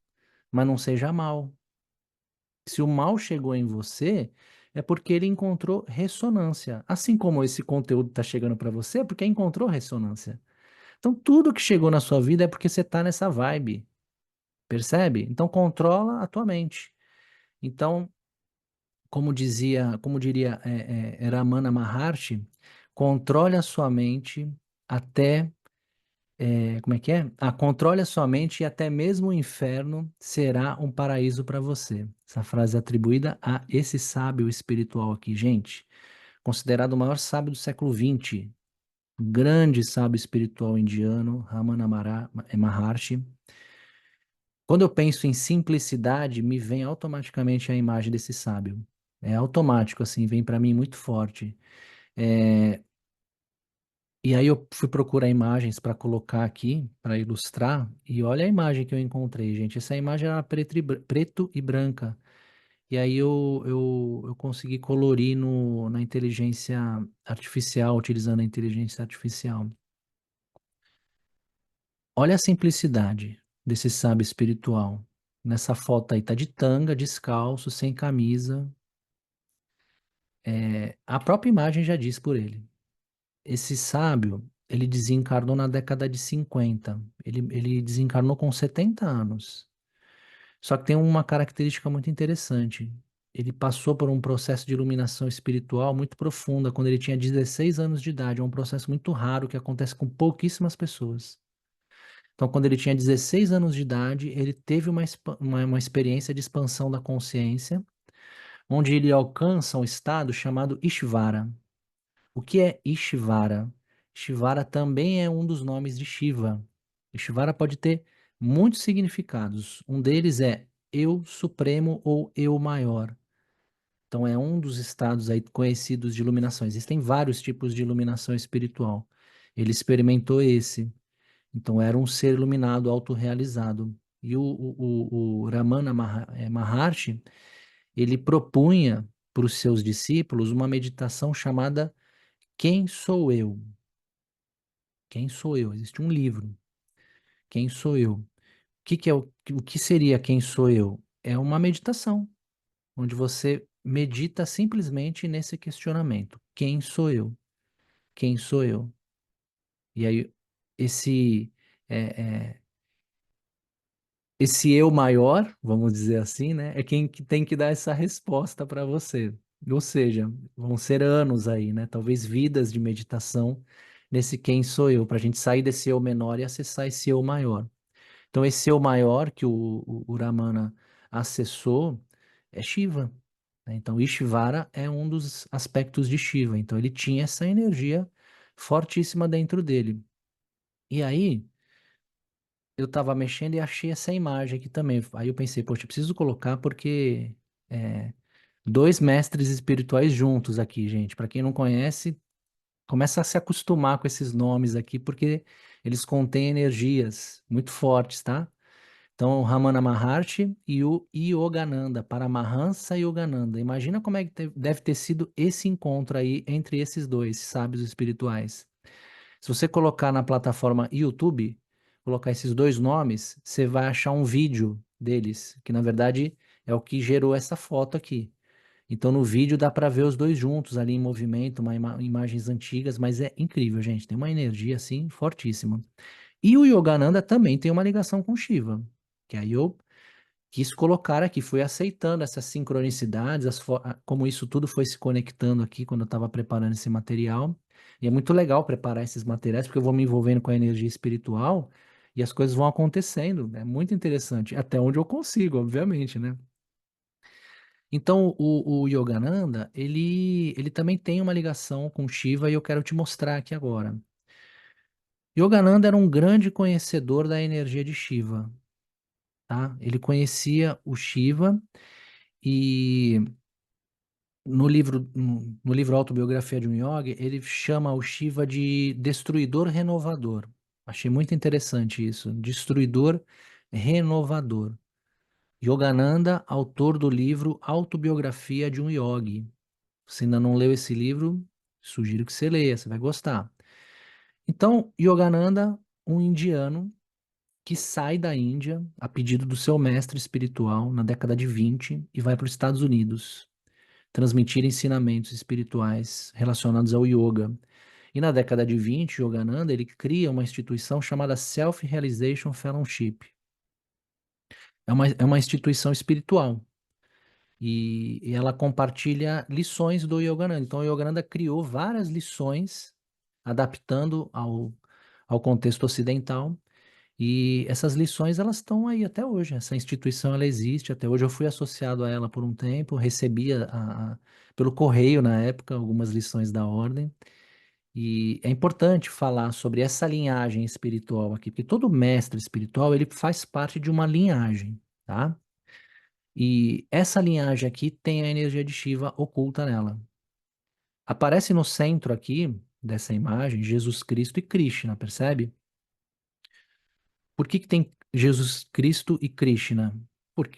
mas não seja mal. Se o mal chegou em você, é porque ele encontrou ressonância. Assim como esse conteúdo está chegando para você, é porque encontrou ressonância. Então, tudo que chegou na sua vida é porque você está nessa vibe, percebe? Então, controla a tua mente. Então, como diria Ramana Maharshi, controle a sua mente até, como é que é? Controle a sua mente e até mesmo o inferno será um paraíso para você. Essa frase é atribuída a esse sábio espiritual aqui, gente, considerado o maior sábio do século XX, grande sábio espiritual indiano, Maharshi. Quando eu penso em simplicidade, me vem automaticamente a imagem desse sábio. É automático, assim, vem para mim muito forte. É, e aí eu fui procurar imagens para colocar aqui, para ilustrar, e olha a imagem que eu encontrei, gente. Essa imagem era preto e branca. E aí eu consegui colorir na inteligência artificial, utilizando a inteligência artificial. Olha a simplicidade desse sábio espiritual. Nessa foto aí tá de tanga, descalço, sem camisa. A própria imagem já diz por ele. Esse sábio, ele desencarnou na década de 50. Ele desencarnou com 70 anos. Só que tem uma característica muito interessante. Ele passou por um processo de iluminação espiritual muito profunda quando ele tinha 16 anos de idade. É um processo muito raro que acontece com pouquíssimas pessoas. Então, quando ele tinha 16 anos de idade, ele teve uma experiência de expansão da consciência, onde ele alcança um estado chamado Ishvara. O que é Ishvara? Ishvara também é um dos nomes de Shiva. Ishvara pode ter muitos significados. Um deles é eu supremo ou eu maior. Então é um dos estados aí conhecidos de iluminação. Existem vários tipos de iluminação espiritual. Ele experimentou esse. Então era um ser iluminado, autorrealizado. E o Ramana Maharshi, ele propunha para os seus discípulos uma meditação chamada Quem Sou Eu? Quem sou eu? Existe um livro, Quem Sou Eu? O que seria Quem Sou Eu? É uma meditação, onde você medita simplesmente nesse questionamento. Quem sou eu? Quem sou eu? E aí, esse, é, é, esse eu maior, vamos dizer assim, né, é quem que tem que dar essa resposta para você. Ou seja, vão ser anos aí, né, talvez vidas de meditação nesse quem sou eu, para a gente sair desse eu menor e acessar esse eu maior. Então, esse eu maior que o Ramana acessou é Shiva, né? Então, Ishvara é um dos aspectos de Shiva. Então, ele tinha essa energia fortíssima dentro dele. E aí, eu estava mexendo e achei essa imagem aqui também. Aí eu pensei, poxa, eu preciso colocar porque é, dois mestres espirituais juntos aqui, gente. Para quem não conhece, começa a se acostumar com esses nomes aqui, porque eles contêm energias muito fortes, tá? Então, o Ramana Maharshi e o Yogananda, Paramahansa Yogananda. Imagina como é que deve ter sido esse encontro aí entre esses dois sábios espirituais. Se você colocar na plataforma YouTube, colocar esses dois nomes, você vai achar um vídeo deles, que na verdade é o que gerou essa foto aqui. Então no vídeo dá para ver os dois juntos ali em movimento, imagens antigas, mas é incrível, gente. Tem uma energia assim fortíssima. E o Yogananda também tem uma ligação com Shiva, que aí eu quis colocar aqui, fui aceitando essas sincronicidades, como isso tudo foi se conectando aqui quando eu estava preparando esse material. E é muito legal preparar esses materiais, porque eu vou me envolvendo com a energia espiritual e as coisas vão acontecendo. É muito interessante, até onde eu consigo, obviamente, né? Então, o Yogananda, ele também tem uma ligação com Shiva e eu quero te mostrar aqui agora. Yogananda era um grande conhecedor da energia de Shiva, tá? Ele conhecia o Shiva e no livro Autobiografia de um Yogi, ele chama o Shiva de destruidor renovador. Achei muito interessante isso, destruidor renovador. Yogananda, autor do livro Autobiografia de um Yogi. Se ainda não leu esse livro, sugiro que você leia, você vai gostar. Então, Yogananda, um indiano que sai da Índia a pedido do seu mestre espiritual na década de 20 e vai para os Estados Unidos transmitir ensinamentos espirituais relacionados ao yoga. E na década de 20, Yogananda, ele cria uma instituição chamada Self-Realization Fellowship. É uma instituição espiritual e ela compartilha lições do Yogananda. Então, o Yogananda criou várias lições adaptando ao contexto ocidental. E essas lições, elas estão aí até hoje. Essa instituição, ela existe até hoje. Eu fui associado a ela por um tempo, recebia pelo correio, na época, algumas lições da ordem. E é importante falar sobre essa linhagem espiritual aqui, porque todo mestre espiritual, ele faz parte de uma linhagem, tá? E essa linhagem aqui tem a energia de Shiva oculta nela. Aparece no centro aqui dessa imagem Jesus Cristo e Krishna, percebe? Por que que tem Jesus Cristo e Krishna?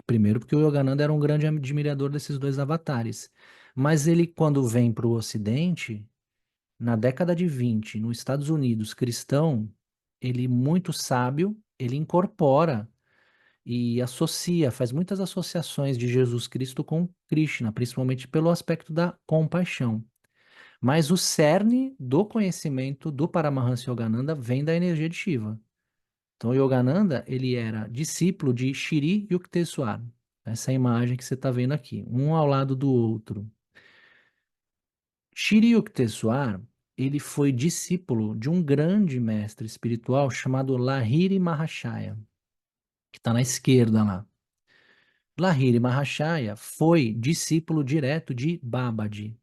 Primeiro, porque o Yogananda era um grande admirador desses dois avatares. Mas ele, quando vem para o Ocidente, na década de 20, nos Estados Unidos, cristão, ele muito sábio, ele incorpora e associa, faz muitas associações de Jesus Cristo com Krishna, principalmente pelo aspecto da compaixão. Mas o cerne do conhecimento do Paramahansa Yogananda vem da energia de Shiva. Então, o Yogananda, ele era discípulo de Shri Yukteswar. Essa imagem que você está vendo aqui, um ao lado do outro. Shri Yukteswar, ele foi discípulo de um grande mestre espiritual chamado Lahiri Mahashaya, que está na esquerda lá. Lahiri Mahashaya foi discípulo direto de Babaji.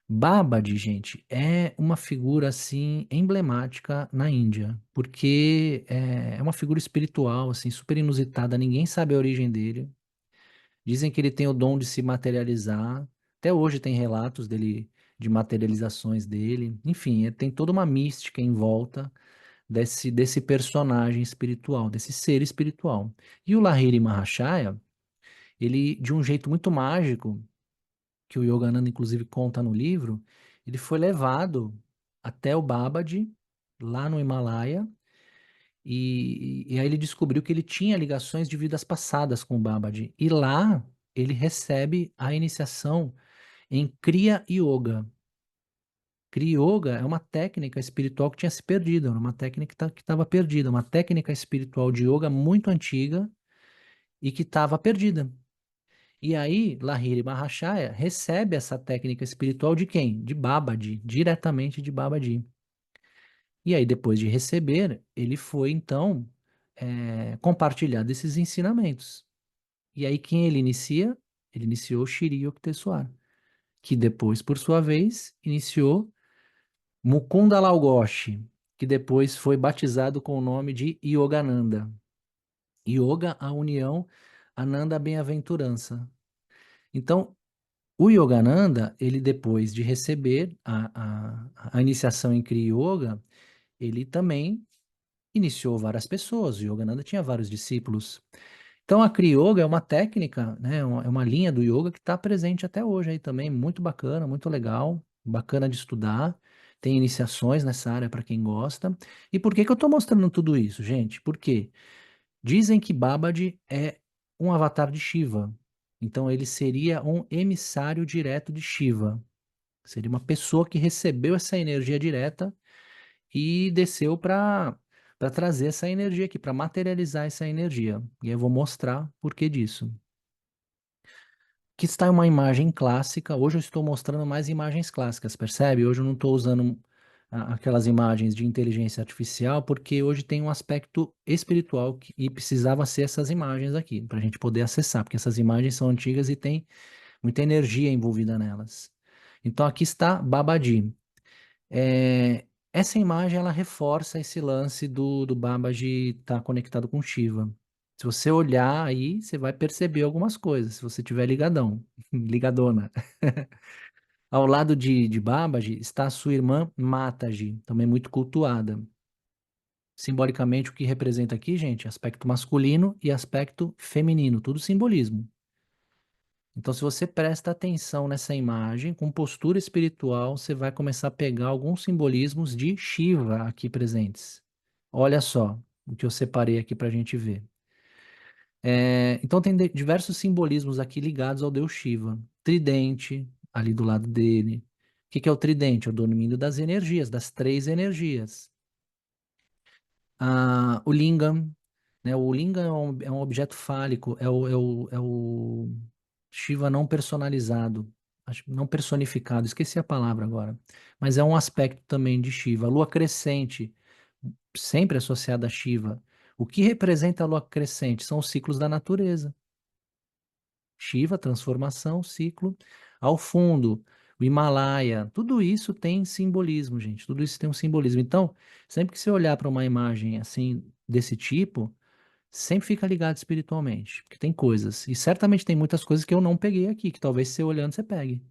Babaji, gente, é uma figura assim emblemática na Índia, porque é uma figura espiritual assim super inusitada, ninguém sabe a origem dele. Dizem que ele tem o dom de se materializar. Até hoje tem relatos dele de materializações dele. Enfim, tem toda uma mística em volta desse personagem espiritual, desse ser espiritual. E o Lahiri Mahashaya, ele de um jeito muito mágico que o Yogananda inclusive conta no livro, ele foi levado até o Babaji, lá no Himalaia, e aí ele descobriu que ele tinha ligações de vidas passadas com o Babaji. E lá ele recebe a iniciação em Kriya Yoga. Kriya Yoga é uma técnica espiritual que tinha se perdido, era uma técnica que estava perdida, uma técnica espiritual de yoga muito antiga, e que estava perdida. E aí, Lahiri Mahashaya recebe essa técnica espiritual de quem? De Babaji, diretamente de Babaji. E aí, depois de receber, ele foi, então, compartilhar desses ensinamentos. E aí, quem ele inicia? Ele iniciou Shri Yukteswar, que depois, por sua vez, iniciou Mukunda Lal Ghosh, que depois foi batizado com o nome de Yogananda. Yoga, a união, Ananda, a bem-aventurança. Então, o Yogananda, ele depois de receber a iniciação em Kriya Yoga, ele também iniciou várias pessoas. O Yogananda tinha vários discípulos. Então, a Kriya Yoga é uma técnica, né, é uma linha do yoga que está presente até hoje aí também, muito bacana, muito legal, bacana de estudar. Tem iniciações nessa área para quem gosta. E por que que eu estou mostrando tudo isso, gente? Porque dizem que Babaji é um avatar de Shiva. Então, ele seria um emissário direto de Shiva. Seria uma pessoa que recebeu essa energia direta e desceu para trazer essa energia aqui, para materializar essa energia. E aí eu vou mostrar por que disso. Aqui está uma imagem clássica. Hoje eu estou mostrando mais imagens clássicas, percebe? Hoje eu não estou usando aquelas imagens de inteligência artificial, porque hoje tem um aspecto espiritual e precisava ser essas imagens aqui, para a gente poder acessar, porque essas imagens são antigas e tem muita energia envolvida nelas. Então aqui está Babaji. Essa imagem ela reforça esse lance do Babaji estar conectado com Shiva. Se você olhar aí, você vai perceber algumas coisas, se você tiver ligadão, ligadona. Ao lado de Babaji está a sua irmã Mataji, também muito cultuada. Simbolicamente, o que representa aqui, gente, aspecto masculino e aspecto feminino, tudo simbolismo. Então, se você presta atenção nessa imagem, com postura espiritual, você vai começar a pegar alguns simbolismos de Shiva aqui presentes. Olha só o que eu separei aqui para a gente ver. Então, tem diversos simbolismos aqui ligados ao deus Shiva. Tridente, ali do lado dele. O que que é o tridente? É o domínio das energias, das três energias. O lingam, né? O lingam é um objeto fálico, é o Shiva não personalizado, não personificado, esqueci a palavra agora, mas é um aspecto também de Shiva. A lua crescente, sempre associada a Shiva. O que representa a lua crescente? São os ciclos da natureza. Shiva, transformação, ciclo. Ao fundo, o Himalaia, tudo isso tem simbolismo, gente. Tudo isso tem um simbolismo. Então, sempre que você olhar para uma imagem assim, desse tipo, sempre fica ligado espiritualmente, porque tem coisas. E certamente tem muitas coisas que eu não peguei aqui, que talvez você olhando você pegue.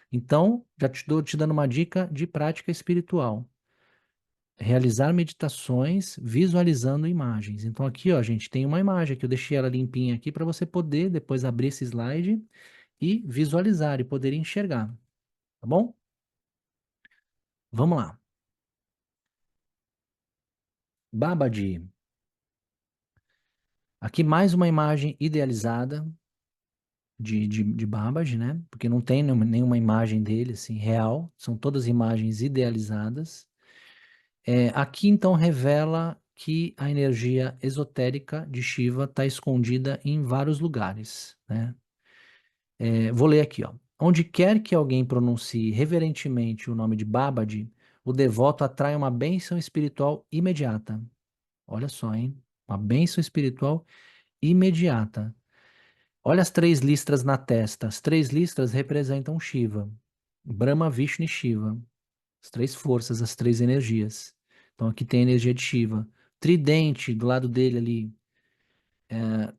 Então, já te dando uma dica de prática espiritual. Realizar meditações visualizando imagens. Então, aqui, ó, gente, tem uma imagem que eu deixei ela limpinha aqui para você poder depois abrir esse slide e visualizar e poder enxergar, tá bom? Vamos lá. Babaji. Aqui mais uma imagem idealizada de Babaji, né? Porque não tem nenhuma imagem dele, assim, real. São todas imagens idealizadas. Aqui, então, revela que a energia esotérica de Shiva está escondida em vários lugares, né? Vou ler aqui, ó. Onde quer que alguém pronuncie reverentemente o nome de Babaji, o devoto atrai uma bênção espiritual imediata. Olha só, hein? Uma bênção espiritual imediata. Olha as três listras na testa. As três listras representam Shiva. Brahma, Vishnu e Shiva. As três forças, as três energias. Então aqui tem a energia de Shiva. Tridente do lado dele ali,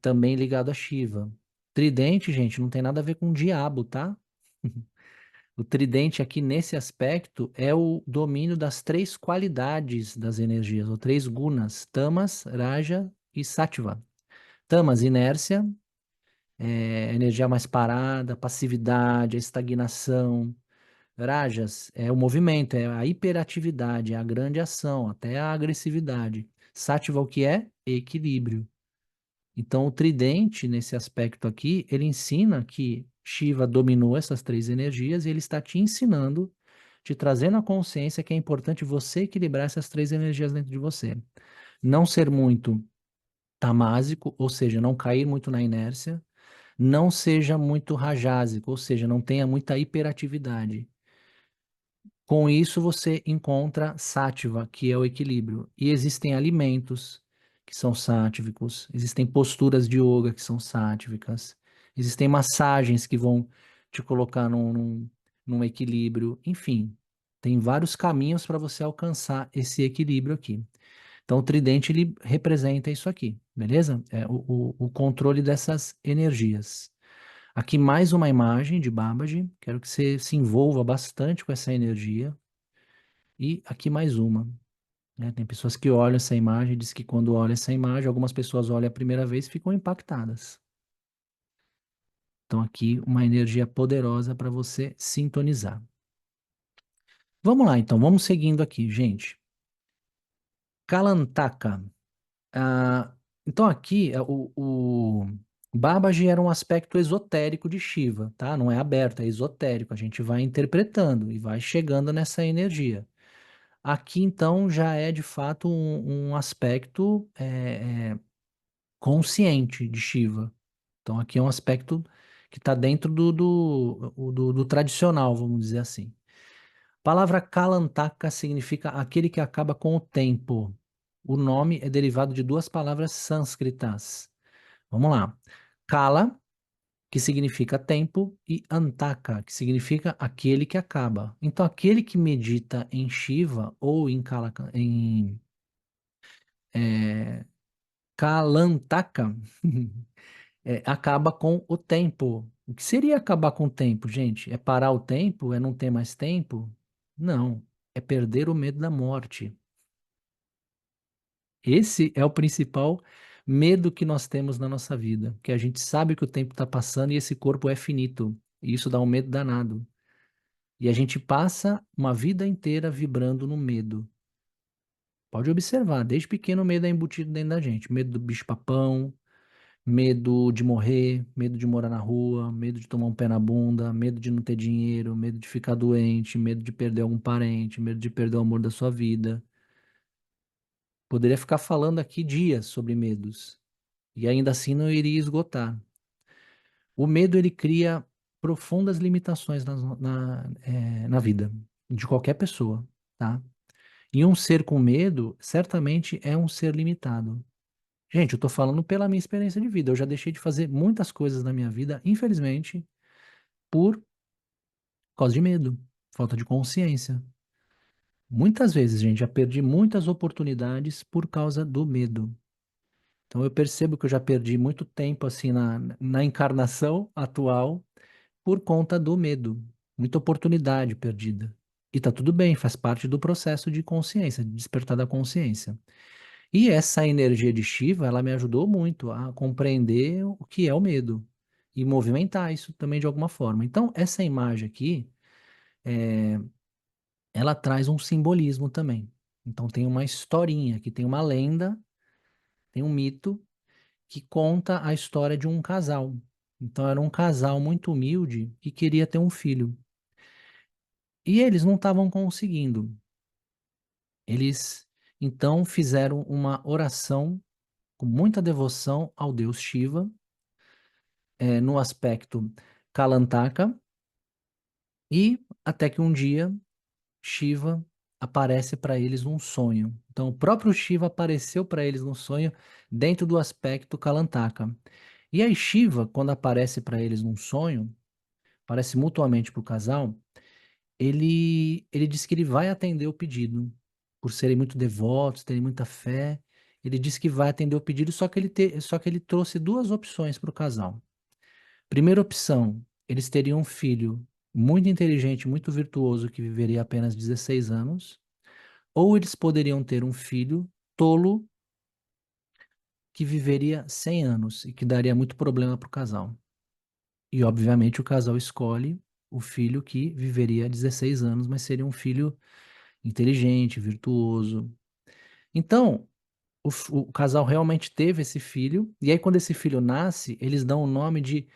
também ligado a Shiva. Tridente, gente, não tem nada a ver com o diabo, tá? O tridente aqui nesse aspecto é o domínio das três qualidades das energias, ou três gunas, tamas, raja e sattva. Tamas, inércia, energia mais parada, passividade, a estagnação. Rajas é o movimento, é a hiperatividade, é a grande ação, até a agressividade. Sattva o que é? Equilíbrio. Então, o tridente, nesse aspecto aqui, ele ensina que Shiva dominou essas três energias e ele está te ensinando, te trazendo a consciência que é importante você equilibrar essas três energias dentro de você. Não ser muito tamásico, ou seja, não cair muito na inércia, não seja muito rajásico, ou seja, não tenha muita hiperatividade. Com isso, você encontra sátiva, que é o equilíbrio. E existem alimentos que são sátívicos, existem posturas de yoga que são sátívicas, existem massagens que vão te colocar num equilíbrio. Enfim, tem vários caminhos para você alcançar esse equilíbrio aqui. Então, o tridente ele representa isso aqui, beleza? É o controle dessas energias. Aqui mais uma imagem de Babaji. Quero que você se envolva bastante com essa energia. E aqui mais uma, né? Tem pessoas que olham essa imagem, diz que quando olham essa imagem, algumas pessoas olham a primeira vez e ficam impactadas. Então aqui uma energia poderosa para você sintonizar. Vamos lá, então, vamos seguindo aqui, gente. Kalantaka. Ah, então aqui o Babaji era um aspecto esotérico de Shiva, tá? Não é aberto, é esotérico. A gente vai interpretando e vai chegando nessa energia. Aqui, então, já é de fato um aspecto consciente de Shiva. Então, aqui é um aspecto que está dentro do tradicional, vamos dizer assim. A palavra Kalantaka significa aquele que acaba com o tempo. O nome é derivado de duas palavras sânscritas. Vamos lá. Kala, que significa tempo, e Antaka, que significa aquele que acaba. Então, aquele que medita em Shiva ou em é, Kalantaka, acaba com o tempo. O que seria acabar com o tempo, gente? É parar o tempo? É não ter mais tempo? Não. É perder o medo da morte. Esse é o principal medo que nós temos na nossa vida, que a gente sabe que o tempo está passando e esse corpo é finito. E isso dá um medo danado. E a gente passa uma vida inteira vibrando no medo. Pode observar, desde pequeno o medo é embutido dentro da gente. Medo do bicho-papão, medo de morrer, medo de morar na rua, medo de tomar um pé na bunda, medo de não ter dinheiro, medo de ficar doente, medo de perder algum parente, medo de perder o amor da sua vida. Poderia ficar falando aqui dias sobre medos e ainda assim não iria esgotar. O medo ele cria profundas limitações na vida de qualquer pessoa, tá? E um ser com medo certamente é um ser limitado. Gente, eu tô falando pela minha experiência de vida. Eu já deixei de fazer muitas coisas na minha vida, infelizmente, por causa de medo, falta de consciência. Muitas vezes, gente, já perdi muitas oportunidades por causa do medo. Então eu percebo que eu já perdi muito tempo assim na encarnação atual por conta do medo. Muita oportunidade perdida. E tá tudo bem, faz parte do processo de consciência, de despertar da consciência. E essa energia de Shiva, ela me ajudou muito a compreender o que é o medo e movimentar isso também de alguma forma. Então, essa imagem aqui, ela traz um simbolismo também. Então, tem uma historinha, que tem uma lenda, tem um mito que conta a história de um casal. Então, era um casal muito humilde que queria ter um filho. E eles não estavam conseguindo. Eles então fizeram uma oração com muita devoção ao deus Shiva no aspecto Kalantaka, e até que um dia Shiva aparece para eles num sonho. Então, o próprio Shiva apareceu para eles num sonho dentro do aspecto Kalantaka. E aí, Shiva, quando aparece para eles num sonho, aparece mutuamente para o casal, ele diz que ele vai atender o pedido, por serem muito devotos, terem muita fé. Ele diz que vai atender o pedido, só que ele trouxe duas opções para o casal. Primeira opção, eles teriam um filho muito inteligente, muito virtuoso, que viveria apenas 16 anos, ou eles poderiam ter um filho tolo, que viveria 100 anos e que daria muito problema para o casal. E, obviamente, o casal escolhe o filho que viveria 16 anos, mas seria um filho inteligente, virtuoso. Então, o casal realmente teve esse filho, e aí, quando esse filho nasce, eles dão o nome de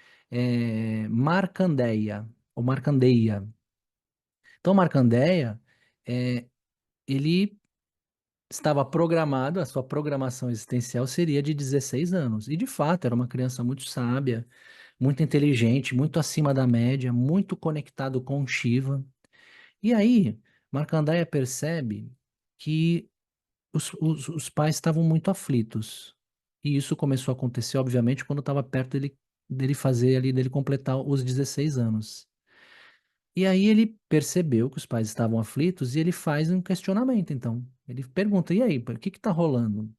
Markandeya, ou Markandeya. Então, Markandeya, é, ele estava programado, a sua programação existencial seria de 16 anos. E de fato, era uma criança muito sábia, muito inteligente, muito acima da média, muito conectado com Shiva. E aí, Markandeya percebe que os pais estavam muito aflitos. E isso começou a acontecer, obviamente, quando estava perto dele fazer ali, dele completar os 16 anos. E aí ele percebeu que os pais estavam aflitos e ele faz um questionamento, então. Ele pergunta, e aí, o que que tá rolando?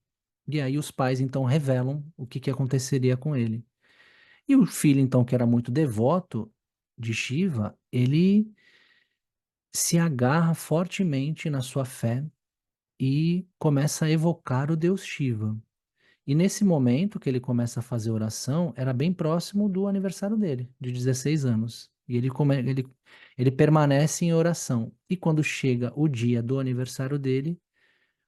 E aí os pais, então, revelam o que que aconteceria com ele. E o filho, então, que era muito devoto de Shiva, ele se agarra fortemente na sua fé e começa a evocar o deus Shiva. E nesse momento que ele começa a fazer oração, era bem próximo do aniversário dele, de 16 anos. E ele permanece em oração. E quando chega o dia do aniversário dele,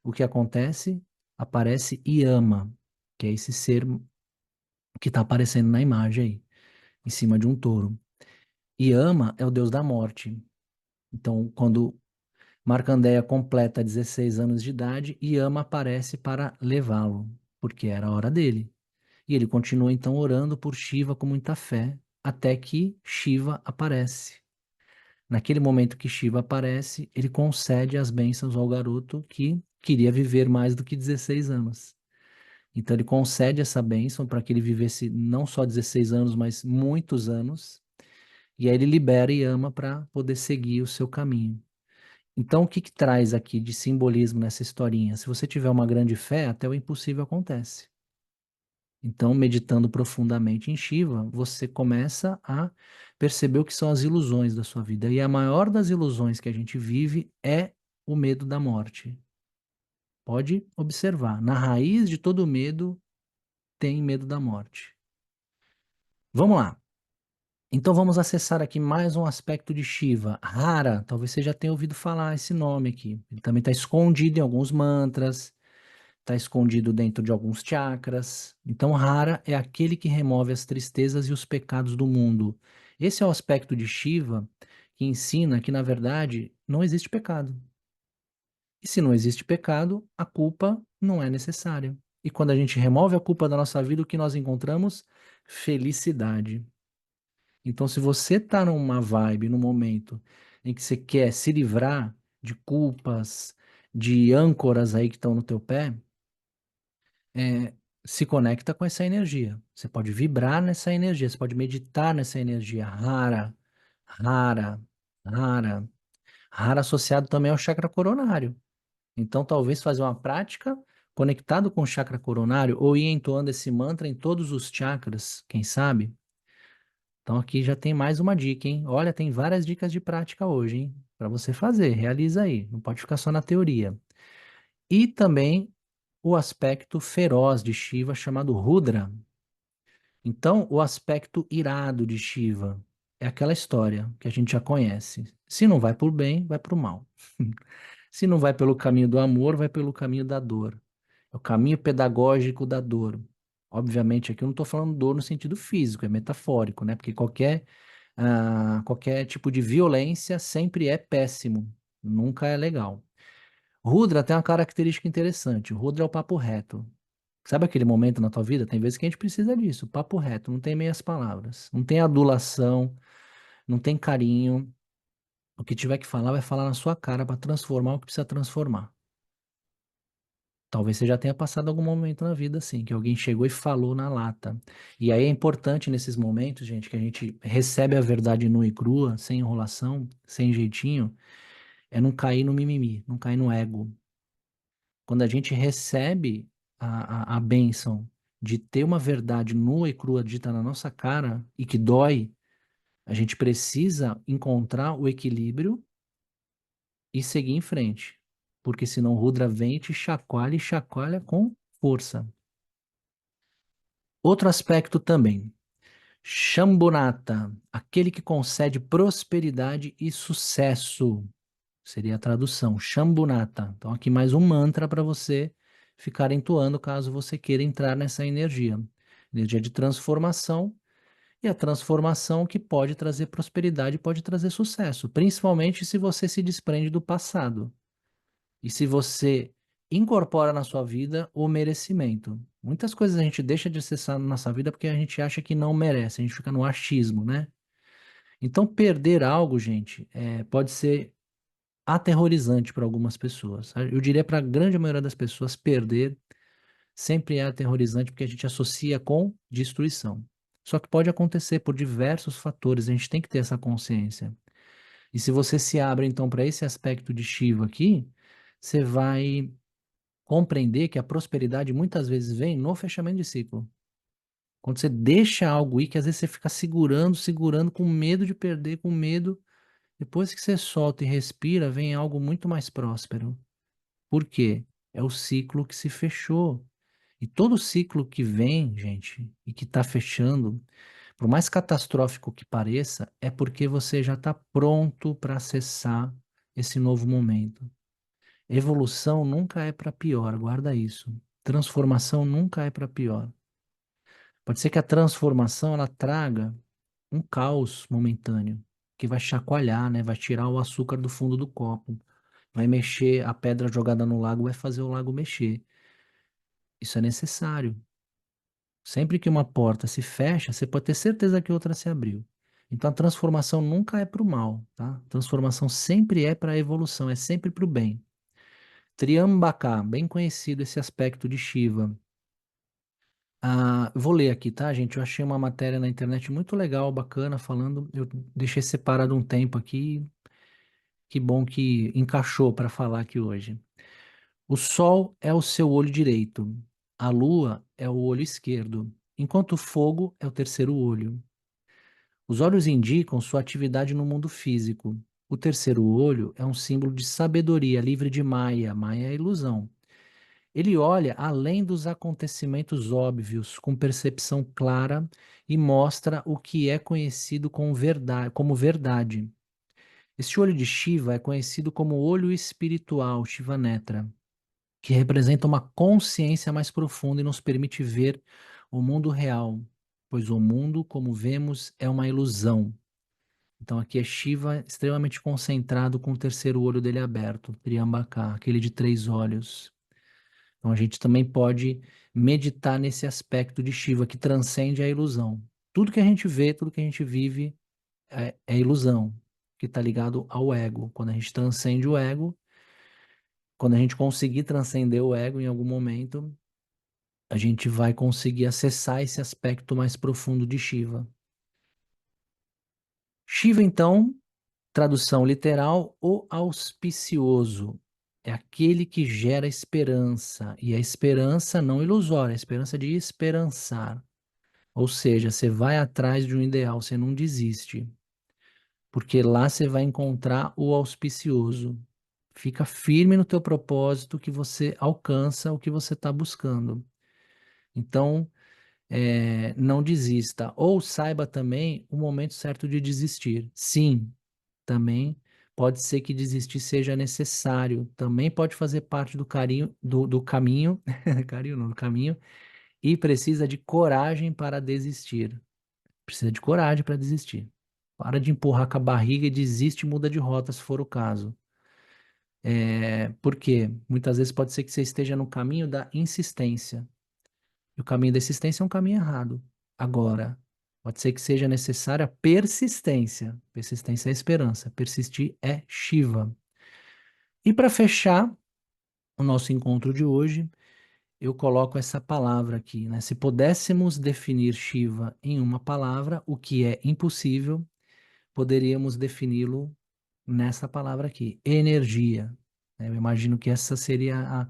o que acontece? Aparece Yama, que é esse ser que está aparecendo na imagem aí, em cima de um touro. Yama é o deus da morte. Então, quando Markandeya completa 16 anos de idade, Yama aparece para levá-lo, porque era a hora dele. E ele continua então orando por Shiva com muita fé, até que Shiva aparece. Naquele momento que Shiva aparece, ele concede as bênçãos ao garoto que queria viver mais do que 16 anos. Então ele concede essa bênção para que ele vivesse não só 16 anos, mas muitos anos. E aí ele libera Yama para poder seguir o seu caminho. Então, o que que traz aqui de simbolismo nessa historinha? Se você tiver uma grande fé, até o impossível acontece. Então, meditando profundamente em Shiva, você começa a perceber o que são as ilusões da sua vida. E a maior das ilusões que a gente vive é o medo da morte. Pode observar, na raiz de todo medo tem medo da morte. Vamos lá. Então vamos acessar aqui mais um aspecto de Shiva. Hara, talvez você já tenha ouvido falar esse nome aqui. Ele também está escondido em alguns mantras, está escondido dentro de alguns chakras. Então, Hara é aquele que remove as tristezas e os pecados do mundo. Esse é o aspecto de Shiva que ensina que, na verdade, não existe pecado. E se não existe pecado, a culpa não é necessária. E quando a gente remove a culpa da nossa vida, o que nós encontramos? Felicidade. Então, se você está numa vibe, num momento em que você quer se livrar de culpas, de âncoras aí que estão no teu pé, é, se conecta com essa energia. Você pode vibrar nessa energia, você pode meditar nessa energia rara, rara, rara, rara associado também ao chakra coronário. Então, talvez fazer uma prática conectado com o chakra coronário ou ir entoando esse mantra em todos os chakras, quem sabe? Então, aqui já tem mais uma dica, hein? Olha, tem várias dicas de prática hoje, hein? Para você fazer, realiza aí, não pode ficar só na teoria. E também o aspecto feroz de Shiva chamado Rudra. Então, o aspecto irado de Shiva é aquela história que a gente já conhece. Se não vai por bem, vai para o mal. Se não vai pelo caminho do amor, vai pelo caminho da dor. É o caminho pedagógico da dor. Obviamente, aqui eu não estou falando dor no sentido físico, é metafórico, né? Porque qualquer tipo de violência sempre é péssimo, nunca é legal. Rudra tem uma característica interessante. O Rudra é o papo reto. Sabe aquele momento na tua vida? Tem vezes que a gente precisa disso, papo reto, não tem meias palavras, não tem adulação, não tem carinho. O que tiver que falar, vai falar na sua cara para transformar o que precisa transformar. Talvez você já tenha passado algum momento na vida assim, que alguém chegou e falou na lata. E aí é importante nesses momentos, gente, que a gente recebe a verdade nua e crua, sem enrolação, sem jeitinho, é não cair no mimimi, não cair no ego. Quando a gente recebe a bênção de ter uma verdade nua e crua dita na nossa cara e que dói, a gente precisa encontrar o equilíbrio e seguir em frente. Porque senão o Rudra vem e chacoalha com força. Outro aspecto também. Shambunata, aquele que concede prosperidade e sucesso. Seria a tradução, Shambunata. Então, aqui mais um mantra para você ficar entoando caso você queira entrar nessa energia. Energia de transformação, e a transformação que pode trazer prosperidade, pode trazer sucesso, principalmente se você se desprende do passado. E se você incorpora na sua vida o merecimento. Muitas coisas a gente deixa de acessar na nossa vida porque a gente acha que não merece, a gente fica no achismo, né? Então, perder algo, gente, pode ser aterrorizante para algumas pessoas. Eu diria para a grande maioria das pessoas, perder sempre é aterrorizante porque a gente associa com destruição. Só que pode acontecer por diversos fatores, a gente tem que ter essa consciência. E se você se abre então para esse aspecto de Shiva aqui, você vai compreender que a prosperidade muitas vezes vem no fechamento de ciclo. Quando você deixa algo ir, que às vezes você fica segurando, segurando, com medo de perder, com medo. Depois que você solta e respira, vem algo muito mais próspero. Por quê? É o ciclo que se fechou. E todo ciclo que vem, gente, e que está fechando, por mais catastrófico que pareça, é porque você já está pronto para acessar esse novo momento. Evolução nunca é para pior, guarda isso. Transformação nunca é para pior. Pode ser que a transformação ela traga um caos momentâneo, que vai chacoalhar, né? Vai tirar o açúcar do fundo do copo, vai mexer a pedra jogada no lago, vai fazer o lago mexer. Isso é necessário. Sempre que uma porta se fecha, você pode ter certeza que outra se abriu. Então a transformação nunca é para o mal, tá? Transformação sempre é para a evolução, é sempre para o bem. Triambaka, bem conhecido esse aspecto de Shiva. Vou ler aqui, tá, gente? Eu achei uma matéria na internet muito legal, bacana, falando. Eu deixei separado um tempo aqui. Que bom que encaixou para falar aqui hoje. O sol é o seu olho direito, a lua é o olho esquerdo, enquanto o fogo é o terceiro olho. Os olhos indicam sua atividade no mundo físico. O terceiro olho é um símbolo de sabedoria, livre de Maya. Maya é ilusão. Ele olha além dos acontecimentos óbvios, com percepção clara e mostra o que é conhecido como verdade. Este olho de Shiva é conhecido como olho espiritual, Shivanetra, que representa uma consciência mais profunda e nos permite ver o mundo real, pois o mundo, como vemos, é uma ilusão. Então aqui é Shiva extremamente concentrado com o terceiro olho dele aberto, Triambaka, aquele de três olhos. Então a gente também pode meditar nesse aspecto de Shiva que transcende a ilusão. Tudo que a gente vê, tudo que a gente vive é ilusão, que está ligado ao ego. Quando a gente transcende o ego, quando a gente conseguir transcender o ego em algum momento, a gente vai conseguir acessar esse aspecto mais profundo de Shiva. Shiva, então, tradução literal, o auspicioso. É aquele que gera esperança, e a esperança não ilusória, a esperança de esperançar. Ou seja, você vai atrás de um ideal, você não desiste, porque lá você vai encontrar o auspicioso. Fica firme no teu propósito que você alcança o que você está buscando. Então, não desista. Ou saiba também o momento certo de desistir. Sim, também pode ser que desistir seja necessário. Também pode fazer parte do carinho, do caminho, carinho não, do caminho, e precisa de coragem para desistir. Precisa de coragem para desistir. Para de empurrar com a barriga e desiste e muda de rota se for o caso. Porque muitas vezes pode ser que você esteja no caminho da insistência. E o caminho da insistência é um caminho errado. Agora, pode ser que seja necessária persistência. Persistência é esperança. Persistir é Shiva. E para fechar o nosso encontro de hoje, eu coloco essa palavra aqui, né? Se pudéssemos definir Shiva em uma palavra, o que é impossível, poderíamos defini-lo nessa palavra aqui, energia. Eu imagino que essa seria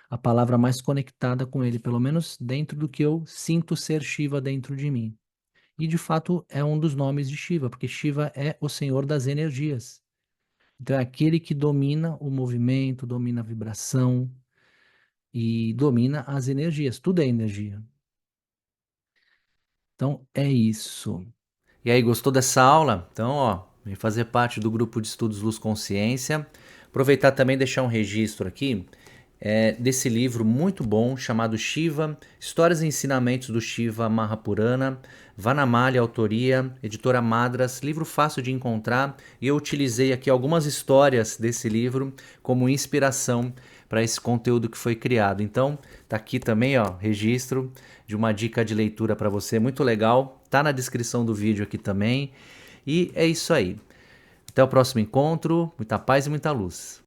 a palavra mais conectada com ele, pelo menos dentro do que eu sinto ser Shiva dentro de mim. E de fato é um dos nomes de Shiva, porque Shiva é o senhor das energias. Então é aquele que domina o movimento, domina a vibração e domina as energias. Tudo é energia. Então é isso. E aí, gostou dessa aula? Então, ó, vem fazer parte do grupo de estudos Luz Consciência. Aproveitar também e deixar um registro aqui. desse livro muito bom chamado Shiva, Histórias e Ensinamentos do Shiva Mahapurana, Vanamalha, autoria, editora Madras, livro fácil de encontrar, e eu utilizei aqui algumas histórias desse livro como inspiração para esse conteúdo que foi criado. Então, tá aqui também, ó, registro de uma dica de leitura para você, muito legal, tá na descrição do vídeo aqui também. E é isso aí. Até o próximo encontro, muita paz e muita luz.